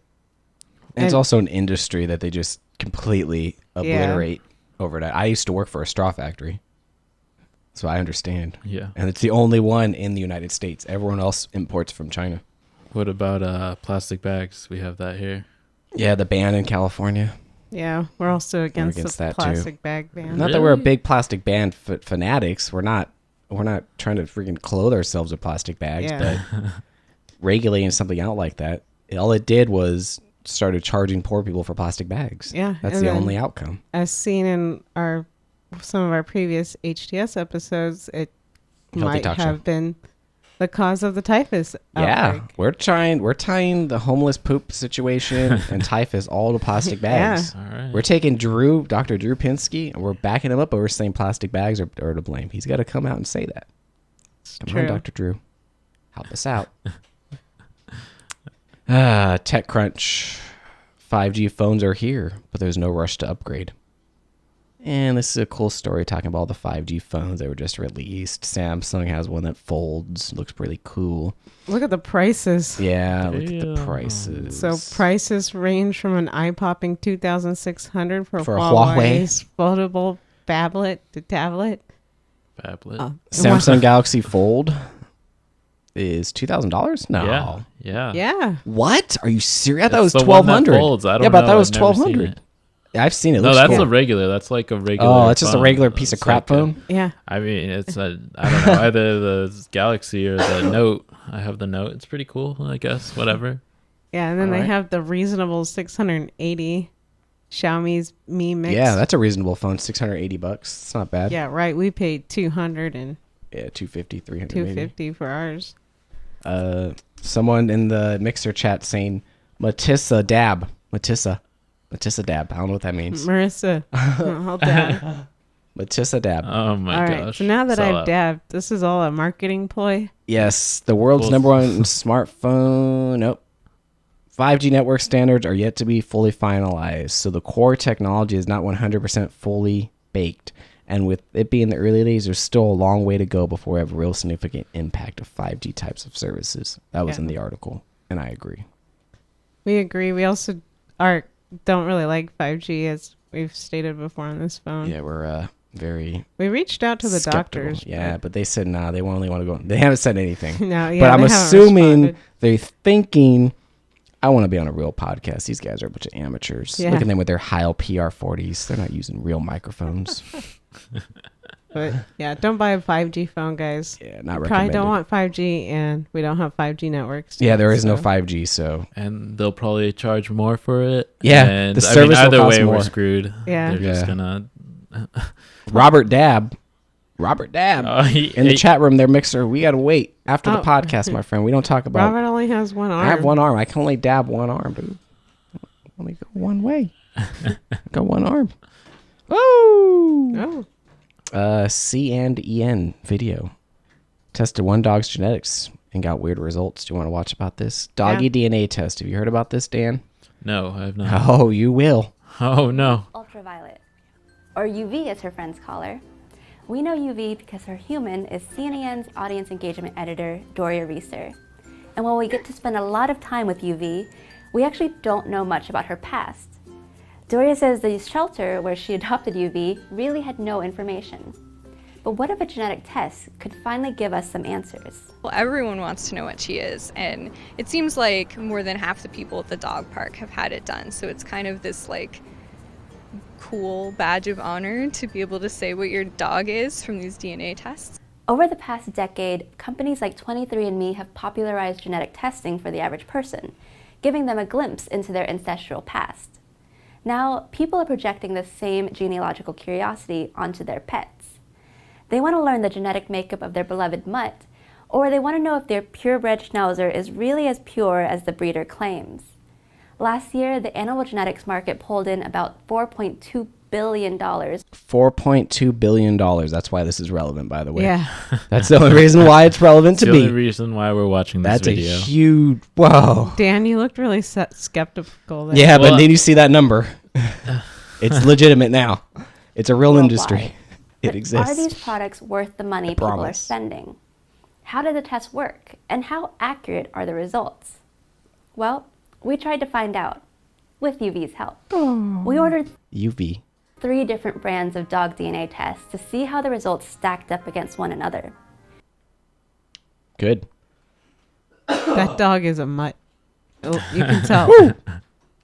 And it's And- also an industry that they just completely obliterate over that. I used to work for a straw factory, so I understand. Yeah. And it's the only one in the United States. Everyone else imports from China. What about plastic bags? We have that here. Yeah, the ban in California. yeah, we're also against against the that, too. plastic bag ban. Not that we're a Really? big plastic ban fanatics. We're not trying to freaking clothe ourselves with plastic bags, Yeah. but regulating something out like that, all it did was started charging poor people for plastic bags. Yeah, That's and the then- only outcome. As seen in some of our previous HTS episodes, it Healthy might Talk Show. have been the cause of the typhus Yeah, outbreak. we're tying the homeless poop situation and typhus all to plastic bags. All right. We're taking Dr. Drew Pinsky, and we're backing him up, but we're saying plastic bags are to blame. He's got to come out and say that. Come on, true. Dr. Drew. Help us out. TechCrunch. 5G phones are here, but there's no rush to upgrade. And this is a cool story talking about all the 5G phones that were just released. Samsung has one that folds, looks really cool. Look at the prices. Yeah, look at the Damn. prices. So prices range from an eye-popping $2,600 for For a Huawei's foldable phablet to tablet. Phablet. Samsung Galaxy Fold is $2,000? No. Yeah. Yeah. Yeah. What? Are you serious? I thought it was It's the one that $1,200. folds. I don't yeah, but I know. thought it was I've never seen $1,200. it. I've seen it. No, Looks that's cool. a regular. That's like a regular. Oh, it's just a phone. regular piece of It's crap like a- phone? Yeah. I mean, it's a. I don't know, either the Galaxy or the Note. I have the Note. It's pretty cool, I guess. Whatever. Yeah, and then they Alright. have the reasonable 680 Xiaomi's Mi Mix. Yeah, that's a reasonable phone. $680. It's not bad. Yeah, right. We paid 200 and Yeah, 250, 300 maybe. 250 for ours. Someone in the Mixer chat saying Matissa Dab. Matissa Dab. I don't know what that means. Marissa, I'll dab. Matissa Dab. Oh my All gosh. right. So now that Sell I've out. dabbed, this is all a marketing ploy. Yes, the world's Cool. number one smartphone. Nope. 5G network standards are yet to be fully finalized, so the core technology is not 100% fully baked. And with it being the early days, there's still a long way to go before we have a real significant impact of 5G types of services. That was Yeah. in the article, and I agree. We agree. We also don't really like 5G, as we've stated before on this phone. Yeah, we're very We reached out to the skeptical. doctors. Yeah, but they said nah. They only want to go. They haven't said anything. No, yeah, but I'm they haven't assuming responded. they're thinking, I want to be on a real podcast. These guys are a bunch of amateurs. Yeah. Look at them with their Heil PR40s. They're not using real microphones. But yeah, don't buy a 5G phone, guys. Yeah, not Probably recommended. don't want 5G, and we don't have 5G networks. Yeah, yet, there is no so- 5G, so And they'll probably charge more for it. Yeah, And the I mean, service will either cost way, more. we're screwed. Yeah. They're just Yeah. gonna. Robert Dab in the chat room, their Mixer. We gotta wait after the Oh. podcast, my friend. We don't talk about. Robert only has one arm. I have one arm. I can only dab one arm, dude. Only go one way. Go one arm. Oh. C and EN video tested one dog's genetics and got weird results. Do you want to watch about this doggy DNA test? Have you heard about this, Dan? No, I have not. Oh, you will. Oh no. Ultraviolet or UV as her friends call her. We know UV because her human is CNN's audience engagement editor, Doria Reeser. And while we get to spend a lot of time with UV, we actually don't know much about her past. Doria says the shelter where she adopted UV really had no information. But what if a genetic test could finally give us some answers? Well, everyone wants to know what she is, and it seems like more than half the people at the dog park have had it done, so it's kind of this like cool badge of honor to be able to say what your dog is from these DNA tests. Over the past decade, companies like 23andMe have popularized genetic testing for the average person, giving them a glimpse into their ancestral past. Now, people are projecting the same genealogical curiosity onto their pets. They want to learn the genetic makeup of their beloved mutt, or they want to know if their purebred schnauzer is really as pure as the breeder claims. Last year, the animal genetics market pulled in about $4.2 billion. $4.2 billion. That's why this is relevant, by the way. Yeah. That's the only reason why it's relevant It's to the only me. reason why we're watching this That's video. a huge. Whoa. Dan, you looked really skeptical there. Yeah, Well, but then you see that number. It's legitimate now. It's a real Worldwide. industry. It But exists. are these products worth the money people are promise. spending? How do the tests work, and how accurate are the results? Well, we tried to find out, with UV's help. We ordered UV. 3 different brands of dog DNA tests to see how the results stacked up against one another. Good. That dog is a mutt. Oh, you can tell.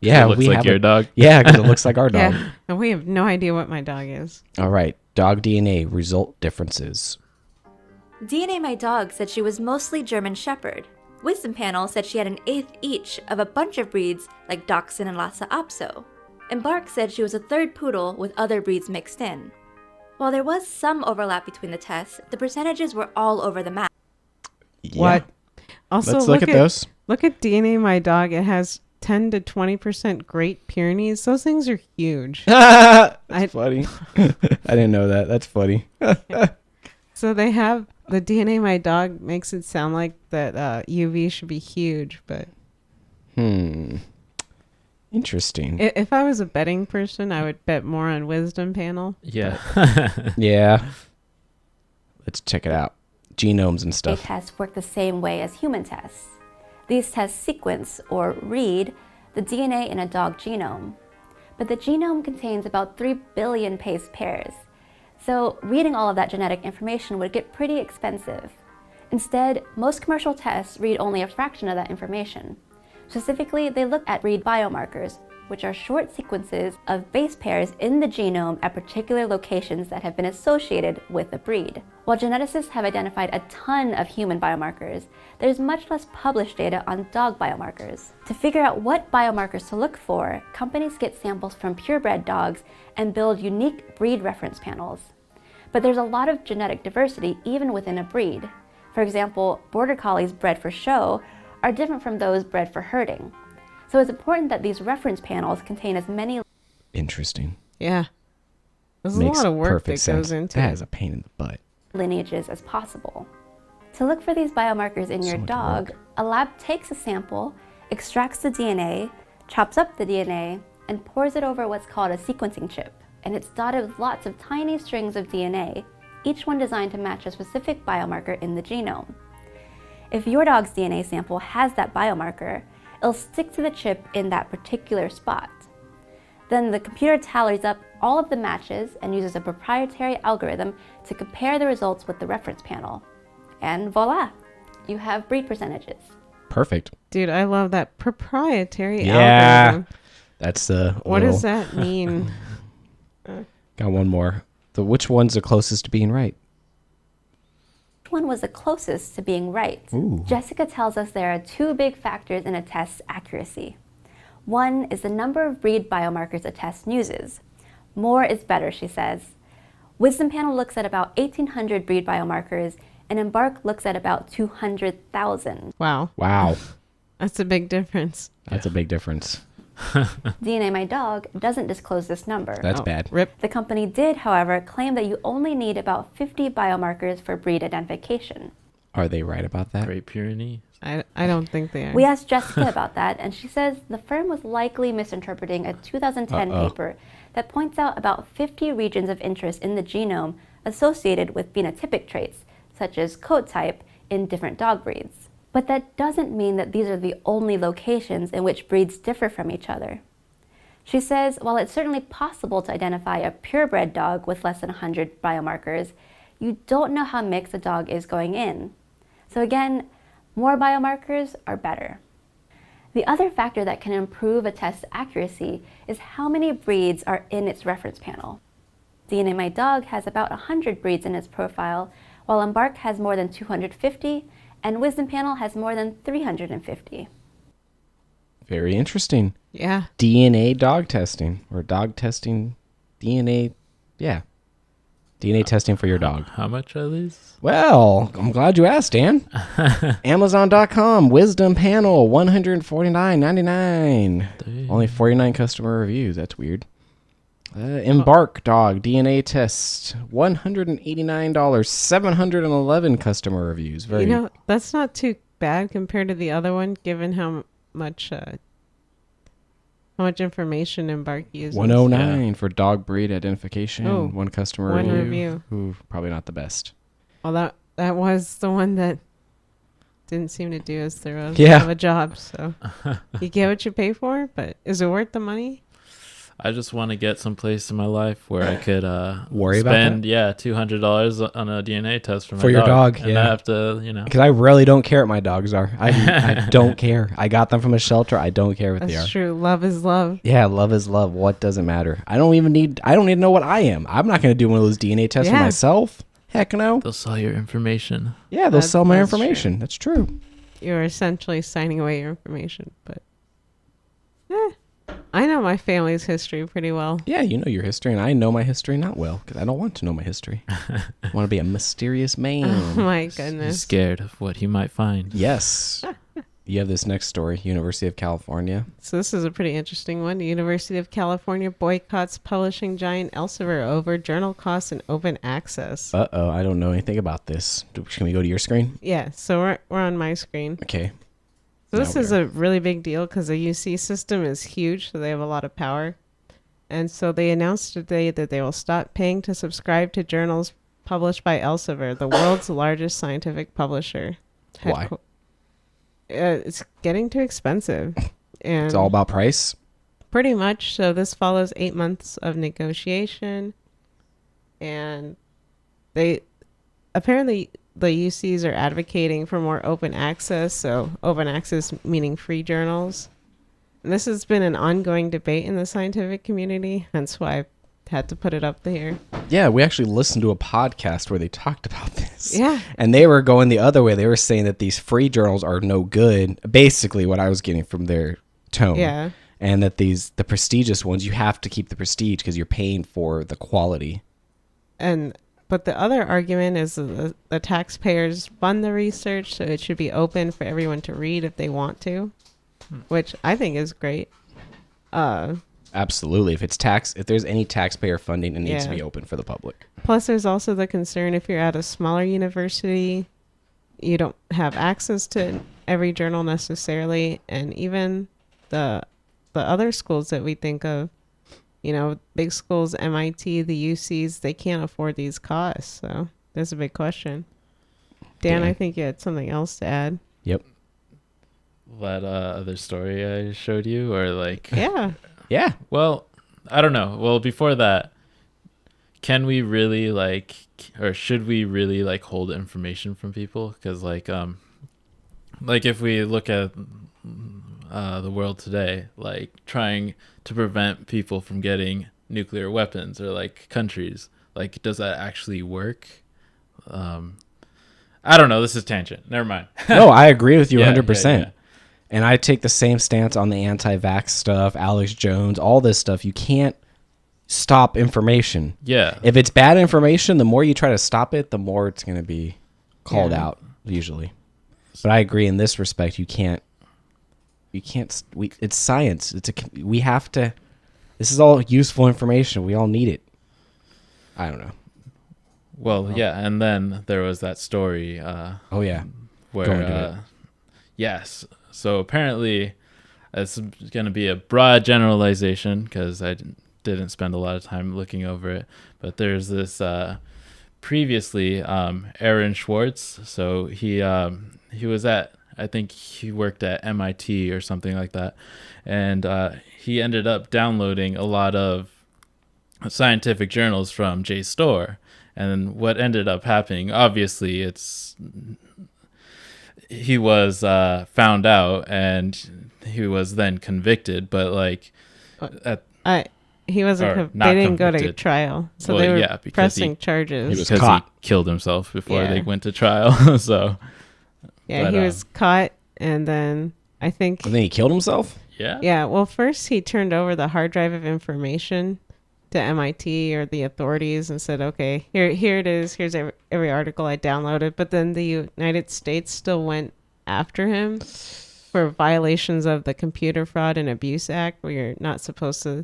Yeah, It looks we like have your a- dog. Yeah, because it looks like our dog. Yeah. And we have no idea what my dog is. All right. Dog DNA result differences. DNA My Dog said she was mostly German Shepherd. Wisdom Panel said she had an eighth each of a bunch of breeds like Dachshund and Lhasa Apso. And Bark said she was a third poodle with other breeds mixed in. While there was some overlap between the tests, the percentages were all over the map. Yeah. What? Also, Let's look at those. Look at DNA My Dog. It has 10 to 20% Great Pyrenees. Those things are huge. That's funny. I didn't know that. That's funny. So they have the DNA My Dog makes it sound like that UV should be huge, but Interesting. if I was a betting person, I would bet more on Wisdom Panel. Yeah. Yeah. Let's check it out. Genomes and DNA stuff. tests work the same way as human tests. These tests sequence, or read, the DNA in a dog genome. But the genome contains about 3 billion base pairs. So reading all of that genetic information would get pretty expensive. Instead, most commercial tests read only a fraction of that information. Specifically, they look at read biomarkers, which are short sequences of base pairs in the genome at particular locations that have been associated with a breed. While geneticists have identified a ton of human biomarkers, there's much less published data on dog biomarkers. To figure out what biomarkers to look for, companies get samples from purebred dogs and build unique breed reference panels. But there's a lot of genetic diversity even within a breed. For example, border collies bred for show are different from those bred for herding. So it's important that these reference panels contain as many Interesting. Yeah. There's Makes a lot of work perfect that sense. goes into That it. is a pain in the butt. lineages as possible. To look for these biomarkers in your much dog, a lab takes a sample, extracts the DNA, chops up the DNA, and pours it over what's called a sequencing chip. And it's dotted with lots of tiny strings of DNA, each one designed to match a specific biomarker in the genome. If your dog's DNA sample has that biomarker, it'll stick to the chip in that particular spot. Then the computer tallies up all of the matches and uses a proprietary algorithm to compare the results with the reference panel. And voila, you have breed percentages. Perfect. Dude, I love that proprietary Yeah. algorithm. That's the. What does that mean? Got one more. Which one's the closest to being right? Which one was the closest to being right? Ooh. Jessica tells us there are 2 big factors in a test's accuracy. One is the number of breed biomarkers a test uses. More is better, she says. Wisdom Panel looks at about 1,800 breed biomarkers, and Embark looks at about 200,000. Wow. Wow. That's a big difference. That's a big difference. DNA My Dog doesn't disclose this number. That's bad. Rip. The company did, however, claim that you only need about 50 biomarkers for breed identification. Are they right about that? Great Pyrenees. I don't think they are. We asked Jessica about that, and she says the firm was likely misinterpreting a 2010 Uh-oh. paper that points out about 50 regions of interest in the genome associated with phenotypic traits, such as coat type, in different dog breeds. But that doesn't mean that these are the only locations in which breeds differ from each other. She says, while it's certainly possible to identify a purebred dog with less than 100 biomarkers, you don't know how mixed a dog is going in. So again, more biomarkers are better. The other factor that can improve a test's accuracy is how many breeds are in its reference panel. DNA My Dog has about 100 breeds in its profile, while Embark has more than 250, and Wisdom Panel has more than 350. Very interesting. Yeah. DNA dog testing, or dog testing DNA. Yeah. DNA testing for your dog. How much are these? Well, I'm glad you asked, Dan. Amazon.com, Wisdom Panel, $149.99. Only 49 customer reviews. That's weird. Embark Dog DNA Test, $189, 711 customer reviews. Very. You know, that's not too bad compared to the other one, given how much information Embark uses. 109 for dog breed identification. Oh, one customer one review. review. Ooh, probably not the best. Well, that was the one that didn't seem to do as thorough Yeah. of a job. So you get what you pay for, but is it worth the money? I just want to get some place in my life where I could Worry about spend that? $200 on a DNA test for my For your dog, and yeah. I have to, Because I really don't care what my dogs are. I don't care. I got them from a shelter. I don't care what they are. That's true. Love is love. Yeah, love is love. What doesn't matter? I don't need to know what I am. I'm not going to do one of those DNA tests for Yeah. myself. Heck no. They'll sell your information. Yeah, they'll sell my That's true. information. That's true. You're essentially signing away your information, but I know my family's history pretty well. Yeah, you know your history, and I know my history not well because I don't want to know my history. I want to be a mysterious Oh man. my He's goodness. scared of what he might find. Yes. You have this next story, University of California. So this is a pretty interesting one. The University of California boycotts publishing giant Elsevier over journal costs and open access. Uh-oh, I don't know anything about this. Can we go to your screen? Yeah, so we're on my screen. Okay. So this Now is where? a really big deal because the UC system is huge, so they have a lot of power. And so they announced today that they will stop paying to subscribe to journals published by Elsevier, the world's largest scientific publisher. Why? It's getting too expensive. And It's all about price. pretty much. So this follows 8 months of negotiation. And they apparently the UCs are advocating for more open access. So open access meaning free journals. And this has been an ongoing debate in the scientific community. That's why I had to put it up there. Yeah, we actually listened to a podcast where they talked about this. Yeah. And they were going the other way. They were saying that these free journals are no good. Basically, what I was getting from their tone. Yeah. And that the prestigious ones, you have to keep the prestige because you're paying for the quality. But the other argument is the taxpayers fund the research, so it should be open for everyone to read if they want to, which I think is great. Absolutely. If there's any taxpayer funding, it needs to Yeah. be open for the public. Plus, there's also the concern if you're at a smaller university, you don't have access to every journal necessarily, and even the other schools that we think of, big schools, MIT, the UCs, they can't afford these costs. So there's a big question. Dan, Yeah. I think you had something else to add. Yep. That other story I showed you, or like... Yeah. Yeah. Well, I don't know. Well, before that, can we really or should we really hold information from people? Because if we look at the world today, trying to prevent people from getting nuclear weapons, or countries, does that actually work? I don't know. This is tangent. Never mind. No, I agree with you Yeah, 100%. yeah. And I take the same stance on the anti-vax stuff, Alex Jones, all this stuff. You can't stop information. Yeah. If it's bad information, the more you try to stop it, the more it's going to be called out, usually. But I agree in this respect. It's science. This is all useful information. We all need it. I don't know. Well, yeah. And then there was that story. Oh, yeah. Go into Where, it. yes. So apparently, it's going to be a broad generalization because I didn't spend a lot of time looking over it. But there's this previously Aaron Schwartz. So he was I think he worked at MIT or something like that, and he ended up downloading a lot of scientific journals from JSTOR. And what ended up happening, obviously, he was found out and he was then convicted, but like he wasn't. Not they didn't go to convicted. trial, so Well, they were yeah, because pressing charges. He was because caught. he killed himself before Yeah. they went to trial. So Yeah, but, he was caught, and then I think And then he killed himself? yeah. yeah. Well, first he turned over the hard drive of information to MIT or the authorities and said, "Okay, here it is. Here's every article I downloaded." But then the United States still went after him for violations of the Computer Fraud and Abuse Act, where you're not supposed to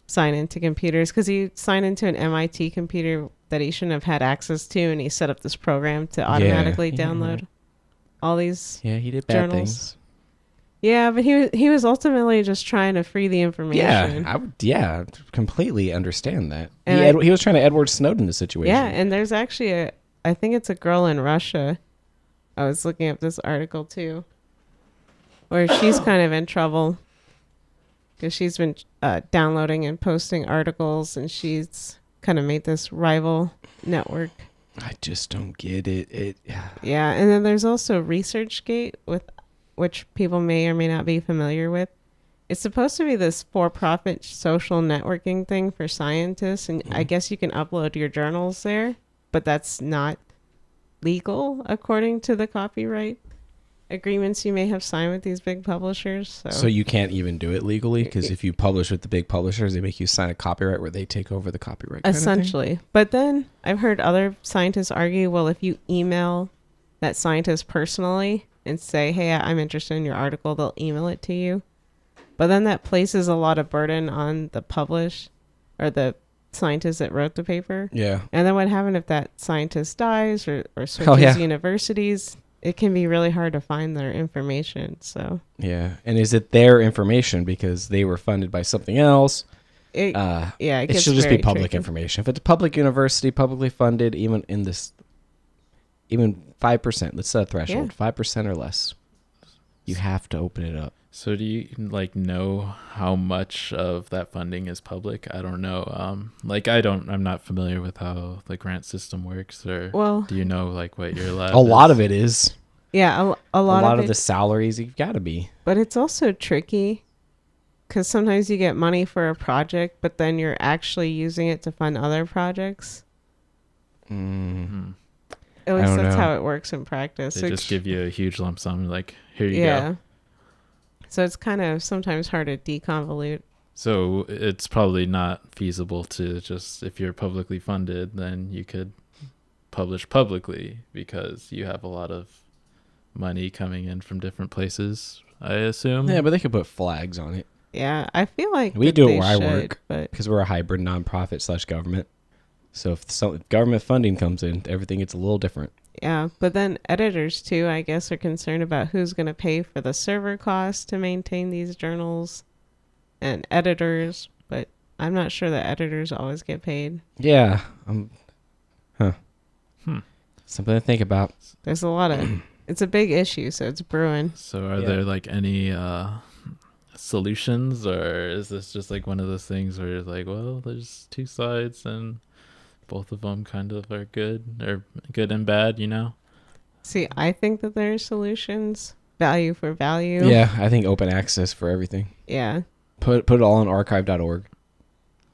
sign into computers, because he signed into an MIT computer that he shouldn't have had access to, and he set up this program to automatically download all these Yeah, he did bad journals. things. Yeah, but he was ultimately just trying to free the information. Yeah, I would completely understand that. And He was trying to Edward Snowden the situation. Yeah, and there's actually I think it's a girl in Russia. I was looking up this article too, where she's kind of in trouble because she's been downloading and posting articles, and she's kind of made this rival network. I just don't get it. Yeah, and then there's also ResearchGate, which people may or may not be familiar with. It's supposed to be this for-profit social networking thing for scientists, and I guess you can upload your journals there, but that's not legal according to the copyright agreements you may have signed with these big publishers. So you can't even do it legally, because if you publish with the big publishers, they make you sign a copyright where they take over the copyright. kind of thing? Essentially. But then I've heard other scientists argue, well, if you email that scientist personally and say, hey, I'm interested in your article, they'll email it to you. But then that places a lot of burden on the the scientist that wrote the paper. Yeah. And then what happens if that scientist dies or switches universities? It can be really hard to find their information. So Yeah. And is it their information because they were funded by something else? it It gets should just be very public tricky. information. If it's a public university, publicly funded, even 5%, let's set a threshold, 5% or less. You have to open it up. So do you know how much of that funding is public? I don't know. I'm not familiar with how the grant system works, or do you know what your lab A lot of it is. Yeah, a lot of the salaries, you've got to be. But it's also tricky because sometimes you get money for a project, but then you're actually using it to fund other projects. Mm-hmm. At least don't that's know. how it works in practice. They just give you a huge lump sum, here you go. So it's kind of sometimes hard to deconvolute. So it's probably not feasible to just, if you're publicly funded, then you could publish publicly because you have a lot of money coming in from different places, I assume. Yeah, but they could put flags on it. Yeah, I feel like We that do it they where I should, work but because we're a hybrid nonprofit / government. So if government funding comes in, everything gets a little different. yeah, but then editors too, I guess, are concerned about who's going to pay for the server costs to maintain these journals, and editors. But I'm not sure that editors always get paid. Yeah. Something to think about. There's a lot of. It's a big issue, so it's brewing. So are there any solutions, or is this just one of those things where it's well, there's two sides and both of them kind of are good, or good and bad, See, I think that there are solutions. Value for value. Yeah, I think open access for everything. Yeah. Put it all on archive.org.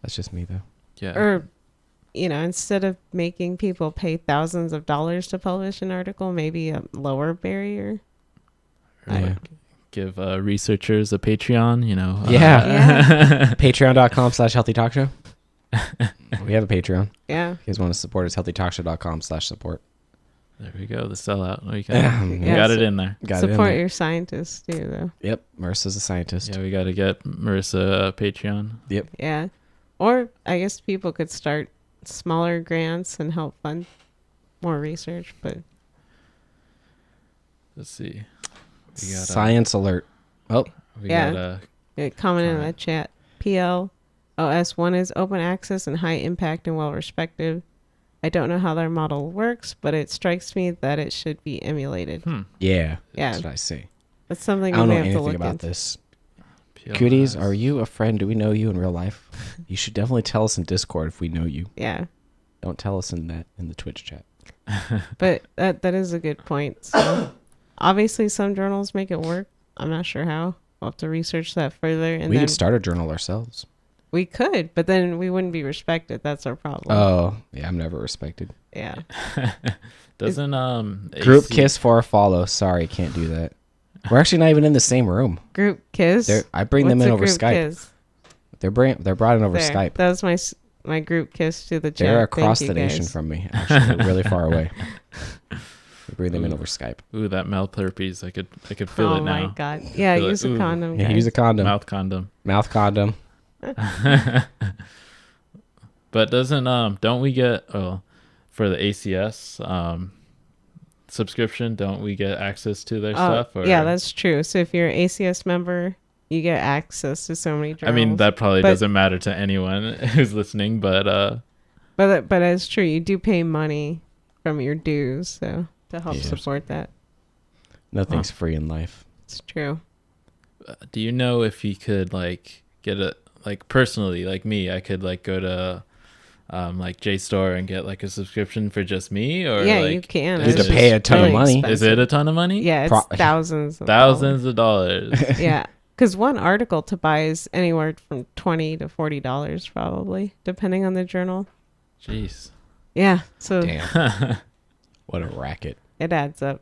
That's just me though. Yeah. Or, instead of making people pay thousands of dollars to publish an article, maybe a lower barrier. Or give researchers a Patreon, Yeah. Patreon.com/healthy talk show. We have a Patreon. Yeah. If you guys want to support us, healthytalkshow.com/support. There we go. The sellout. We Yeah. got it in there. Support your scientists too, though. Yep. Marissa's a scientist. Yeah, we got to get Marissa a Patreon. Yep. Yeah. Or I guess people could start smaller grants and help fund more research, but Let's see. We got Science alert. Oh. We yeah. got Comment in the chat. PL OS1 is open access and high impact and well respected. I don't know how their model works, but it strikes me that it should be emulated. Yeah. Yeah. That's what I say. That's something I don't we know may have to anything look about into. this. PLS. Cooties, are you a friend? Do we know you in real life? You should definitely tell us in Discord if we know you. Yeah. Don't tell us in the Twitch chat. But that is a good point. So obviously some journals make it work. I'm not sure how. We'll have to research that further. And We then could start a journal ourselves. we could, but then we wouldn't be respected. That's our problem. Oh, yeah, I'm never respected. Yeah. Doesn't Group AC kiss for a follow. Sorry, can't do that. We're actually not even in the same room. Group kiss. I bring them What's in a over group Skype. Kiss? They're brought in over There. Skype. That was my group kiss to the chat. They're across Thank the you, nation guys. from me, actually, really far away. We bring them in over Skype. Ooh, that mouth herpes. I could feel Oh it now. my god. Yeah, Feel it. use a Ooh. condom. Yeah, guys. use a condom. Mouth condom. Mouth condom. But don't we get for the ACS subscription, don't we get access to their stuff? Or? Yeah, that's true. So if you're an ACS member, you get access to so many journals. I mean, that probably But- doesn't matter to anyone who's listening, but But it's true. You do pay money from your dues, so to help Yeah. support that. Nothing's free in life. It's true. do you know if you could like get a like personally, like me, I could like go to like JSTOR and get like a subscription for just me, or Yeah, like you can. You have It's to pay a ton of really money. expensive. is it a ton of money? Yeah, it's Pro- thousands. Of Thousands of dollars. dollars. Yeah, because one article to buy is anywhere from $20 to $40 probably, depending on the journal. Jeez. Yeah, so Damn. What a racket. it adds up.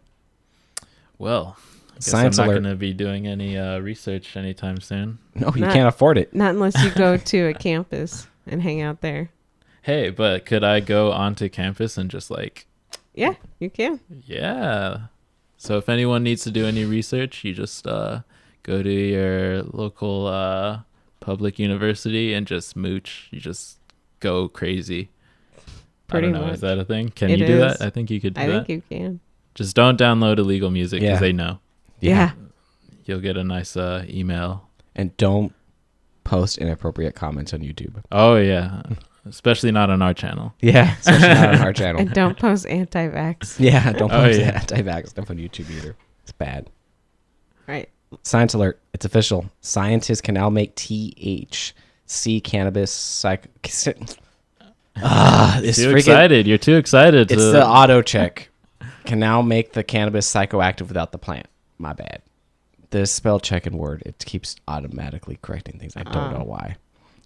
Well, I guess Science I'm not alert. going to be doing any research anytime soon. No, you Not- can't afford it. Not unless you go to a campus and hang out there. Hey, but could I go onto campus and just like, Yeah, you can. yeah. So if anyone needs to do any research, you just go to your local public university and just mooch. You just go crazy. Pretty I don't know. much. Is that a thing? Can It you do is. that? I think you could do I that. think you can. Just don't download illegal music because Yeah. they know. Yeah. You'll get a nice email. And don't post inappropriate comments on YouTube. Oh, yeah. Especially not on our channel. Yeah, especially not on our channel. And don't post anti-vax. Yeah, don't Oh, post yeah. anti-vax stuff on YouTube either. It's bad. Right. Science alert. It's official. Scientists can now make THC cannabis this Too freaking, excited. You're too excited. It's to, the auto check. Can now make the cannabis psychoactive without the plant. My bad. The spell check in Word, it keeps automatically correcting things. I don't know why.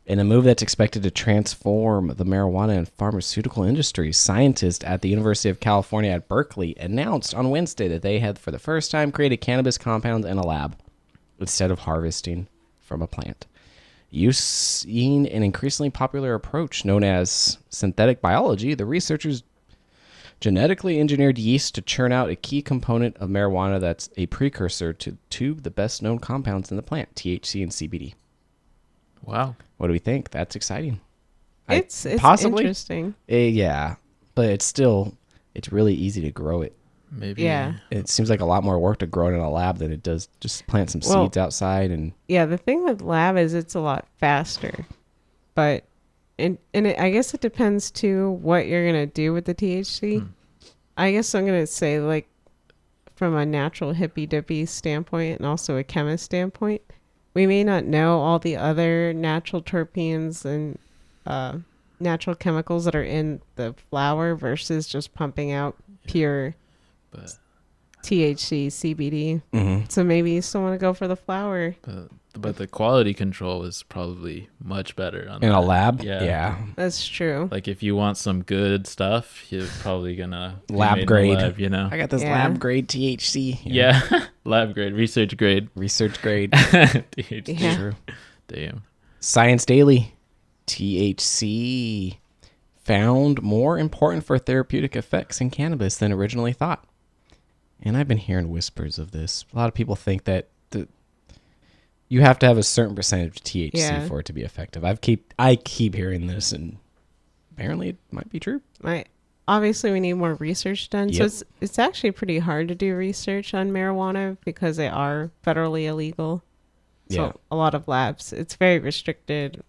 In a move that's expected to transform the marijuana and pharmaceutical industries, scientists at the University of California at Berkeley announced on Wednesday that they had, for the first time, created cannabis compounds in a lab instead of harvesting from a plant. Using an increasingly popular approach known as synthetic biology, the researchers genetically engineered yeast to churn out a key component of marijuana that's a precursor to two of the best-known compounds in the plant, THC and CBD. Wow. What do we think? That's exciting. It's possibly. interesting. Yeah, but it's really easy to grow it. Maybe. Yeah. It seems like a lot more work to grow it in a lab than it does just plant some Well- seeds outside and Yeah, the thing with lab is it's a lot faster. But I guess it depends too what you're going to do with the THC. I guess I'm going to say like from a natural hippy dippy standpoint and also a chemist standpoint, we may not know all the other natural terpenes and natural chemicals that are in the flower versus just pumping out pure But, THC, CBD. So maybe you still want to go for the flower. but the quality control is probably much better on in a that. lab. Yeah. That's true. Like if you want some good stuff, you're probably gonna be Lab made in the grade. lab, you know. I got this Yeah. lab grade THC. Yeah. Lab grade, research grade. Research grade. THC. Yeah. True. Damn. Science Daily. THC found more important for therapeutic effects in cannabis than originally thought. And I've been hearing whispers of this. A lot of people think that you have to have a certain percentage of THC Yeah. for it to be effective. I keep hearing this, and apparently it might be true. Obviously we need more research done. Yep. So it's actually pretty hard to do research on marijuana because they are federally illegal. So Yeah. a lot of labs, it's very restricted.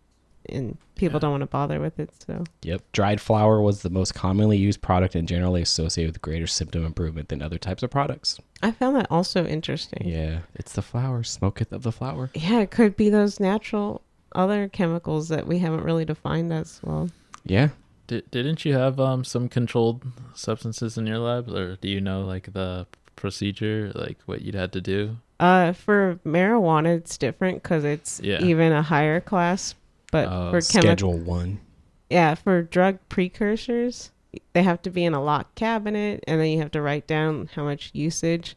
and people don't want to bother with it. So Yep. Dried flour was the most commonly used product and generally associated with greater symptom improvement than other types of products. I found that also interesting. Yeah, it's the flour. Smoke it of the flour. Yeah, it could be those natural other chemicals that we haven't really defined as well. Yeah. Didn't you have some controlled substances in your lab, or do you know like the procedure, like what you'd had to do? For marijuana, it's different because it's even a higher class. But for Schedule 1. Yeah, for drug precursors, they have to be in a locked cabinet, and then you have to write down how much usage.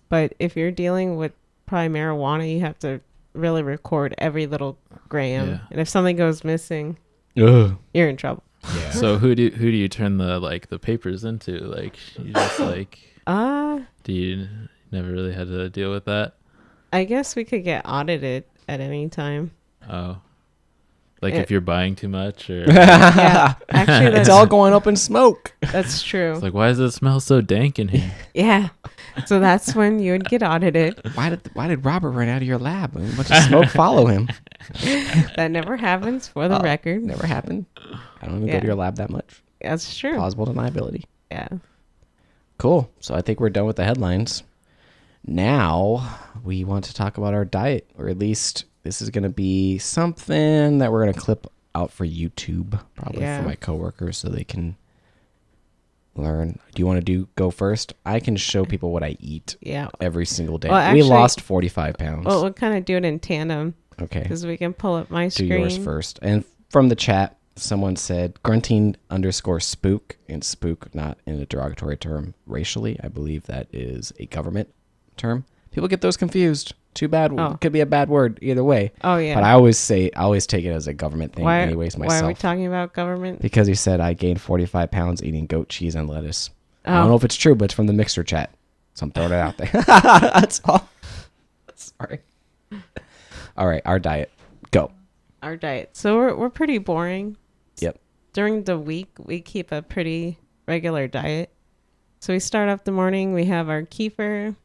But if you're dealing with probably marijuana, you have to really record every little gram. Yeah. And if something goes missing, Ugh. you're in trouble. Yeah. So who do you turn the papers into? Like you just like do you never really had to deal with that? I guess we could get audited at any time. Oh. Like if you're buying too much or Yeah, actually It's all going up in smoke. that's true. it's like, why does it smell so dank in here? Yeah. So that's when you would get audited. Why did Robert run out of your lab? A bunch of smoke follow him. That never happens, for the record. Never happened. I don't even go Yeah. to your lab that much. That's true. Plausible deniability. Yeah. Cool. So I think we're done with the headlines. Now we want to talk about our diet, or at least this is going to be something that we're going to clip out for YouTube, probably Yeah. for my coworkers so they can learn. Do you want to go first? I can show people what I eat Yeah. every single day. Well, We actually- lost 45 pounds. Well, we'll kind of do it in tandem Okay. because we can pull up my Do screen. yours first. And from the chat, someone said grunting_spook, and spook not in a derogatory term racially. I believe that is a government term. People get those confused. Too bad. Oh. It could be a bad word either way. Oh, yeah. But I always take it as a government thing anyways myself. Why are we talking about government? Because he said I gained 45 pounds eating goat cheese and lettuce. I Oh. don't know if it's true, but it's from the Mixer chat. So I'm throwing it out there. That's all. Sorry. All right, our diet. Go. Our diet. So we're pretty boring. Yep. During the week, we keep a pretty regular diet. So we start off the morning, we have our kefir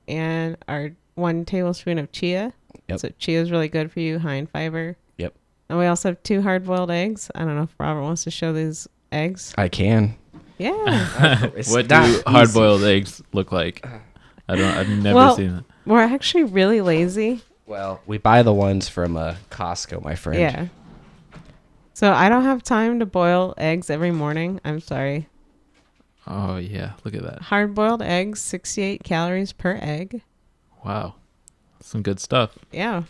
and our 1 tablespoon of chia. Yep. So chia is really good for you, high in fiber. Yep. And we also have 2 hard-boiled eggs. I don't know if Robert wants to show these eggs. I can. Yeah. What do hard-boiled eggs look like? I've never seen it. We're actually really lazy. Well, we buy the ones from Costco, my friend. Yeah. So I don't have time to boil eggs every morning. I'm sorry. Oh yeah, look at that. Hard-boiled eggs, 68 calories per egg. Wow. Some good stuff. Yeah.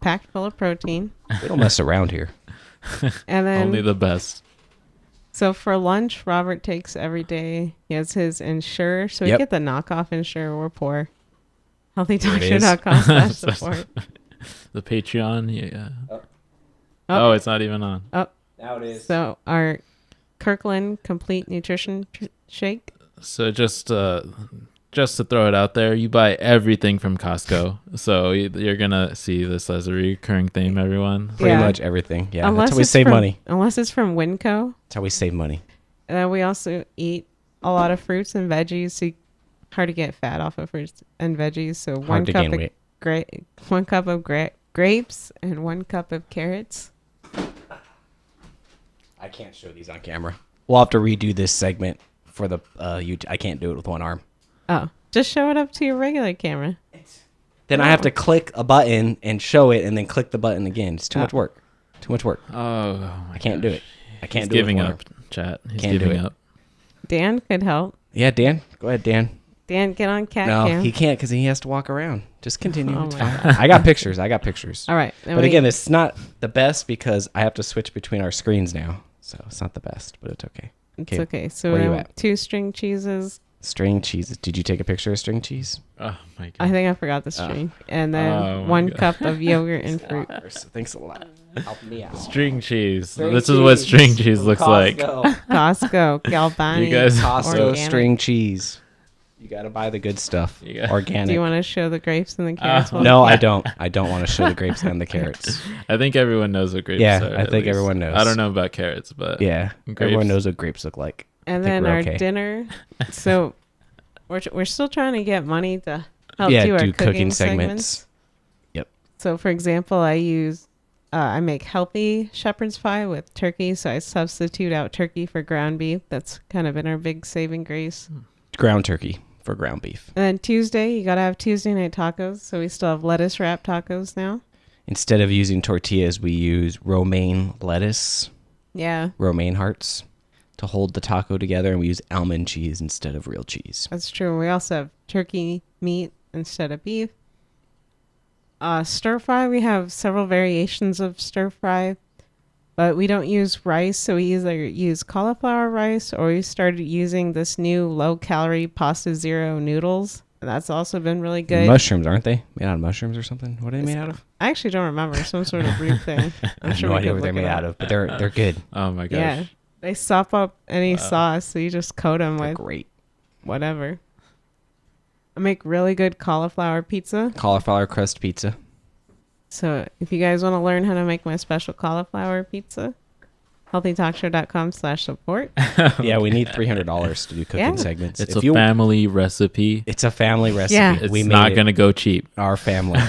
Packed full of protein. We don't mess around here. And then Only the best. so for lunch, Robert takes every day. He has his Ensure. So we Yep. get the knockoff Ensure. We're poor. There it is. HealthyDoctor.com/support. The Patreon, yeah. Oh. Oh, it's not even on. Oh, Now it is. so our Kirkland Complete Nutrition Shake. So just to throw it out there, you buy everything from Costco. So you're going to see this as a recurring theme, everyone. Pretty Yeah. much everything. Yeah, Unless that's how we it's save from- money. Unless it's from Winco. That's how we save money. And then we also eat a lot of fruits and veggies. So hard to get fat off of fruits and veggies. So Hard to gain weight. 1 cup of grapes and 1 cup of carrots. I can't show these on camera. We'll have to redo this segment for the YouTube. I can't do it with one arm. Oh, just show it up to your regular camera. Then I have to click a button and show it, and then click the button again. It's too much work. Too much work. Oh, my I can't do it. I can't He's do it. giving with one up, arm. chat. He's Can't do giving it. up. Dan could help. Yeah, Dan. Go ahead, Dan. Dan, get on cat No, cam. he can't because he has to walk around. Just continue. Oh It's my fine. I got pictures. All right. then But we- again, it's not the best because I have to switch between our screens now. So it's not the best, but it's okay. it's okay. So where you then at? 2 string cheeses. String cheese. Did you take a picture of string cheese? Oh, my God. I think I forgot the string. And then Oh my 1 God. cup of yogurt and fruit. Thanks a lot. Help me out. String cheese. String This is what cheese string cheese from looks like. Costco, Galvani. You guys- Costco organic. string cheese. You got to buy the good stuff. You got- Organic. Do you want to show the grapes and the carrots? while- No, I don't. I don't want to show the grapes and the carrots. I think everyone knows what grapes Yeah, are. I at think least. everyone knows. I don't know about carrots, but Yeah, Grapes. everyone knows what grapes look like. And I think then we're our okay. dinner. So we're still trying to get money to help Yeah, do our do cooking cooking segments. segments. Yep. So for example, I use I make healthy shepherd's pie with turkey, so I substitute out turkey for ground beef. That's kind of been our big saving grace. Ground turkey for ground beef. And then Tuesday, you gotta have Tuesday night tacos, so we still have lettuce wrap tacos now. Instead of using tortillas, we use romaine lettuce, Yeah, romaine hearts, to hold the taco together, and we use almond cheese instead of real cheese. that's true. We also have turkey meat instead of beef. Stir fry, we have several variations of stir fry, but we don't use rice, so we either use cauliflower rice or we started using this new low-calorie Pasta Zero noodles. And that's also been really good. Mushrooms, aren't they? Made out of mushrooms or something? What are they made out of? I actually don't remember. Some sort of root thing. I have no idea what they're made out of, but they're good. Oh my gosh. Yeah. They sop up any sauce, so you just coat them They're with great. whatever. I make really good cauliflower pizza. Cauliflower crust pizza. So if you guys want to learn how to make my special cauliflower pizza, healthytalkshow.com/support. Yeah, we need $300 to do cooking Yeah. segments. It's If a family recipe. It's a family recipe. Yeah. It's we not made going to go cheap. our family.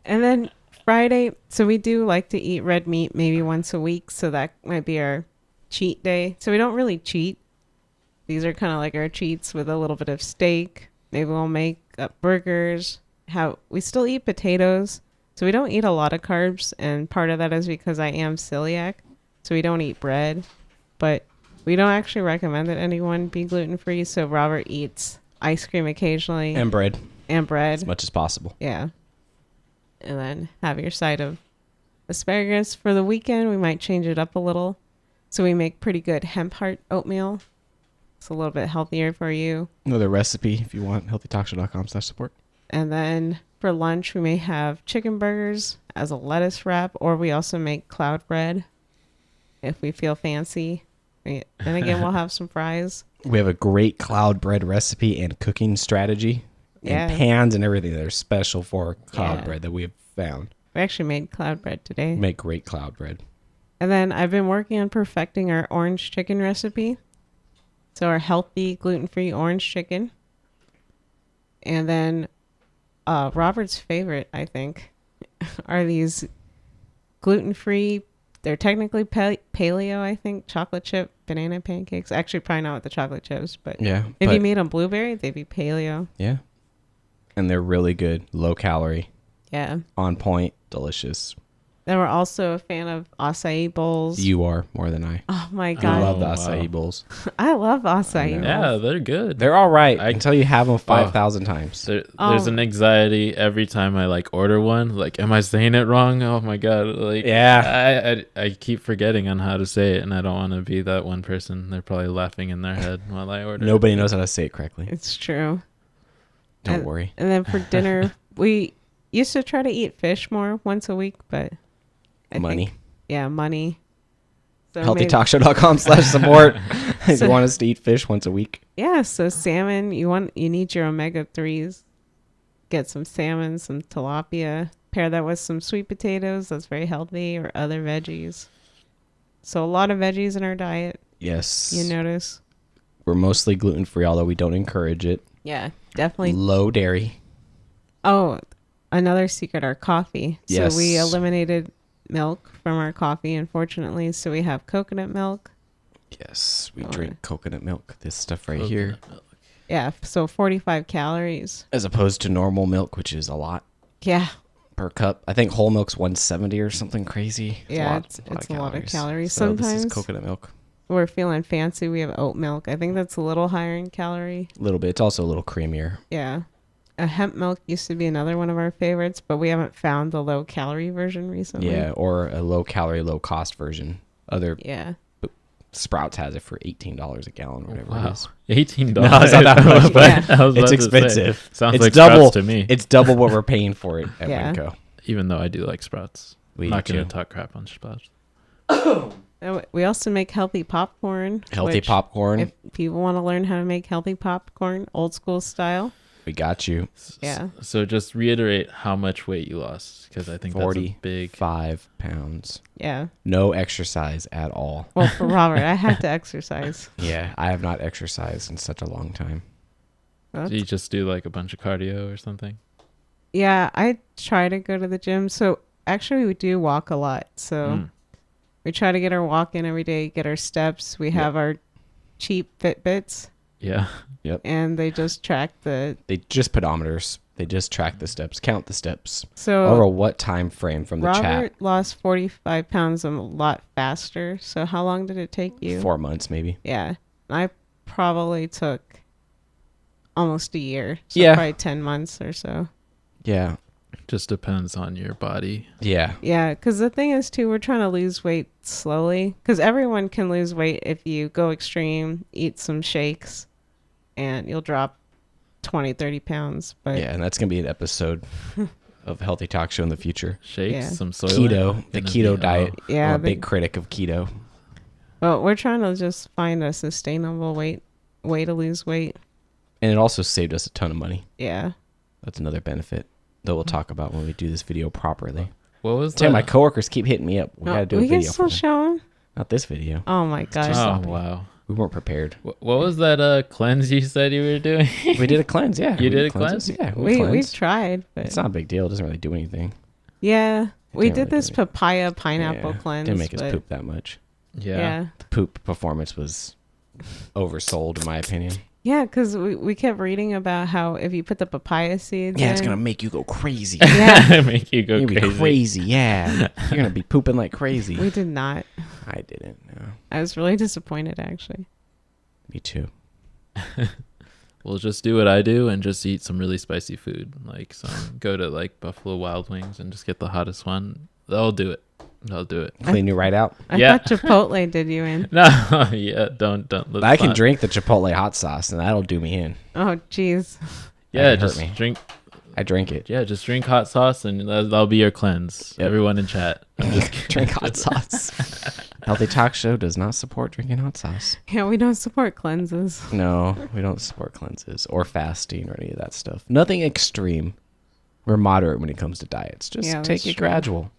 And then Friday, so we do like to eat red meat maybe once a week, so that might be our cheat day. So we don't really cheat. These are kind of like our cheats with a little bit of steak. Maybe we'll make up burgers. We still eat potatoes, so we don't eat a lot of carbs, and part of that is because I am celiac, so we don't eat bread. But we don't actually recommend that anyone be gluten-free, so Robert eats ice cream occasionally. And bread. And bread. As much as possible. Yeah. And then have your side of asparagus. For the weekend, we might change it up a little. So we make pretty good hemp heart oatmeal. It's a little bit healthier for you. Another recipe if you want, healthytalkshow.com/support. And then for lunch, we may have chicken burgers as a lettuce wrap, or we also make cloud bread if we feel fancy. And again, we'll have some fries. We have a great cloud bread recipe and cooking strategy. Yeah. And pans and everything that are special for cloud Yeah. bread that we have found. We actually made cloud bread today. Make great cloud bread. And then I've been working on perfecting our orange chicken recipe. So our healthy, gluten-free orange chicken. And then Robert's favorite, I think, are these gluten-free, they're technically paleo, I think, chocolate chip banana pancakes. Actually, probably not with the chocolate chips, but Yeah. if but- you made them blueberry, they'd be paleo. Yeah. And they're really good. Low calorie. Yeah. On point. Delicious. Then we're also a fan of acai bowls. You are more than I. Oh my I God. love the wow. acai bowls. I love acai bowls. Yeah, they're good. They're all right until you have them 5,000 times. There's Oh. an anxiety every time I like order one. Like, am I saying it wrong? Oh my god! Like, Yeah. I keep forgetting on how to say it, and I don't want to be that one person. They're probably laughing in their head while I order. Nobody knows how to say it correctly. It's true. Don't worry. And then for dinner, we used to try to eat fish more once a week, but Money. Money. So HealthyTalkShow.com/support. If So- you want us to eat fish once a week. Yeah, so salmon, you need your omega-3s. Get some salmon, some tilapia. Pair that with some sweet potatoes. That's very healthy, or other veggies. So a lot of veggies in our diet. Yes. You notice? We're mostly gluten-free, although we don't encourage it. Yeah, definitely. Low dairy. Oh, another secret, our coffee. Yes. So we eliminated milk from our coffee, unfortunately. So we have coconut milk. Yes, we drink coconut milk. This stuff right here. Yeah, so 45 calories. As opposed to normal milk, which is a lot Yeah. per cup. I think whole milk's 170 or something crazy. Yeah, it's a lot of calories. So this Sometimes is coconut milk. we're feeling fancy. We have oat milk. I think that's a little higher in calorie. A little bit. It's also a little creamier. Yeah. A hemp milk used to be another one of our favorites, but we haven't found the low calorie version recently. Yeah, or a low calorie, low cost version. Yeah. Sprouts has it for $18 a gallon, whatever Wow. it is. $18. No, it's not that much, but I was about it's to expensive. say, sounds it's like double Sprouts to me. It's double what we're paying for it at Yeah. Winco. Even though I do like Sprouts. We I'm not do going to too. talk crap on Sprouts. And we also make healthy popcorn. Healthy which, popcorn. If people want to learn how to make healthy popcorn, old school style. We got you. Yeah. So just reiterate how much weight you lost, because I think that's a big. 45 pounds. Yeah. No exercise at all. Well, for Robert, I had to exercise. Yeah, I have not exercised in such a long time. Do you just do like a bunch of cardio or something? Yeah, I try to go to the gym. So actually we do walk a lot. So we try to get our walk in every day, get our steps. We have our cheap Fitbits. Yeah. Yep. And they just track the... They just pedometers. They just track the steps, count the steps. So over what time frame from the chat? Robert lost 45 pounds a lot faster. So how long did it take you? 4 months, maybe. Yeah. I probably took almost a year. So Yeah. probably 10 months or so. Yeah. Just depends on your body. Yeah. Yeah, because the thing is, too, we're trying to lose weight slowly. Because everyone can lose weight if you go extreme, eat some shakes, and you'll drop 20, 30 pounds. But Yeah, and that's going to be an episode of Healthy Talk Show in the future. Shakes, Yeah. some soy. Keto, the keto diet. Yeah, I'm a the- big critic of keto. But we're trying to just find a sustainable way to lose weight. And it also saved us a ton of money. Yeah. That's another benefit that we'll talk about when we do this video properly. What was Tell that? my coworkers keep hitting me up. We got to do a we can video still for them. show them. Not this video. Oh, my gosh. Oh, sloppy. wow. We weren't prepared. What was that cleanse you said you were doing? We did a cleanse, yeah. You We did a cleanses. cleanse? Yeah, We've cleanse. tried, but It's not a big deal. It doesn't really do anything. yeah, we can't did really do this it. papaya pineapple Yeah, cleanse. Didn't make us but poop that much. Yeah. The poop performance was oversold, in my opinion. Yeah, because we kept reading about how if you put the papaya seeds Yeah, it's in, going to make you go crazy. Yeah. Make you go You're gonna crazy. be crazy, yeah. You're going to be pooping like crazy. we did not. I didn't, no. I was really disappointed, actually. Me too. We'll just do what I do and just eat some really spicy food. Like go to like Buffalo Wild Wings and just get the hottest one. They'll do it. They'll do it. Clean you right out. I Yeah. thought Chipotle did you in. No, yeah, don't. Let's I can not. drink the Chipotle hot sauce, and that'll do me in. Oh, jeez. Yeah, That hurt just me. drink. I drink it. Yeah, just drink hot sauce and that'll be your cleanse. Yep. Everyone in chat. I'm just kidding. Drink hot sauce. Healthy Talk Show does not support drinking hot sauce. Yeah, we don't support cleanses. No, we don't support cleanses or fasting or any of that stuff. Nothing extreme. We're moderate when it comes to diets. Just Yeah, take that's it true. gradual.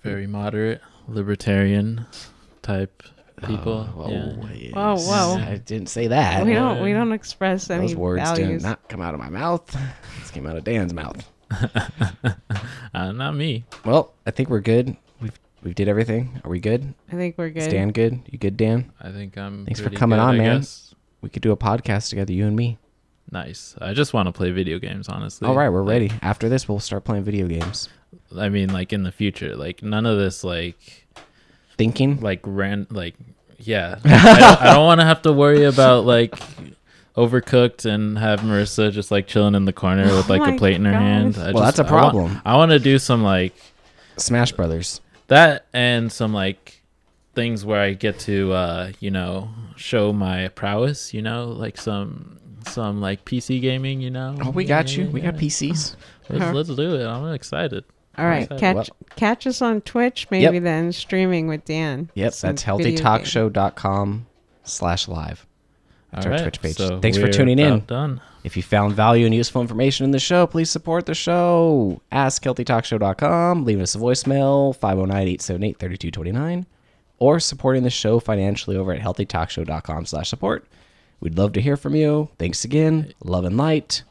Very moderate, libertarian type people. Whoa, Yeah. Whoa, whoa. I didn't say that. We don't express any Those words values. did not come out of my mouth. This came out of Dan's mouth. Not me. Well, I think we're good. We did everything. Are we good? I think we're good. Is Dan good? You good, Dan? I think I'm. Thanks for pretty coming good, on, I man. guess. We could do a podcast together, you and me. Nice. I just want to play video games, honestly. All right, we're Like, ready. After this, we'll start playing video games. I mean, like in the future, like none of this, Thinking? yeah. I don't want to have to worry about like Overcooked and have Marissa just like chilling in the corner with like my a plate in her gosh. hand. Well, that's a problem. I want to do some like Smash Brothers. that and some like things where I get to show my prowess, like some like PC gaming, Oh, we got you. We got PCs. Let's do it. I'm excited. All right, excited. catch us on Twitch, maybe Yep. then streaming with Dan. Yep, Some that's video game. healthytalkshow.com/live. That's All our right, Twitch page. so Thanks for we're tuning in. about done. If you found value and useful information in the show, please support the show. Ask healthytalkshow.com, leave us a voicemail, 509-878-3229, or supporting the show financially over at healthytalkshow.com/support. We'd love to hear from you. Thanks again. Love and light.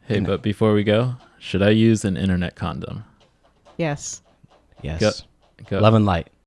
Hey, but before we go, should I use an internet condom? Yes. Yes. Go. Love and light.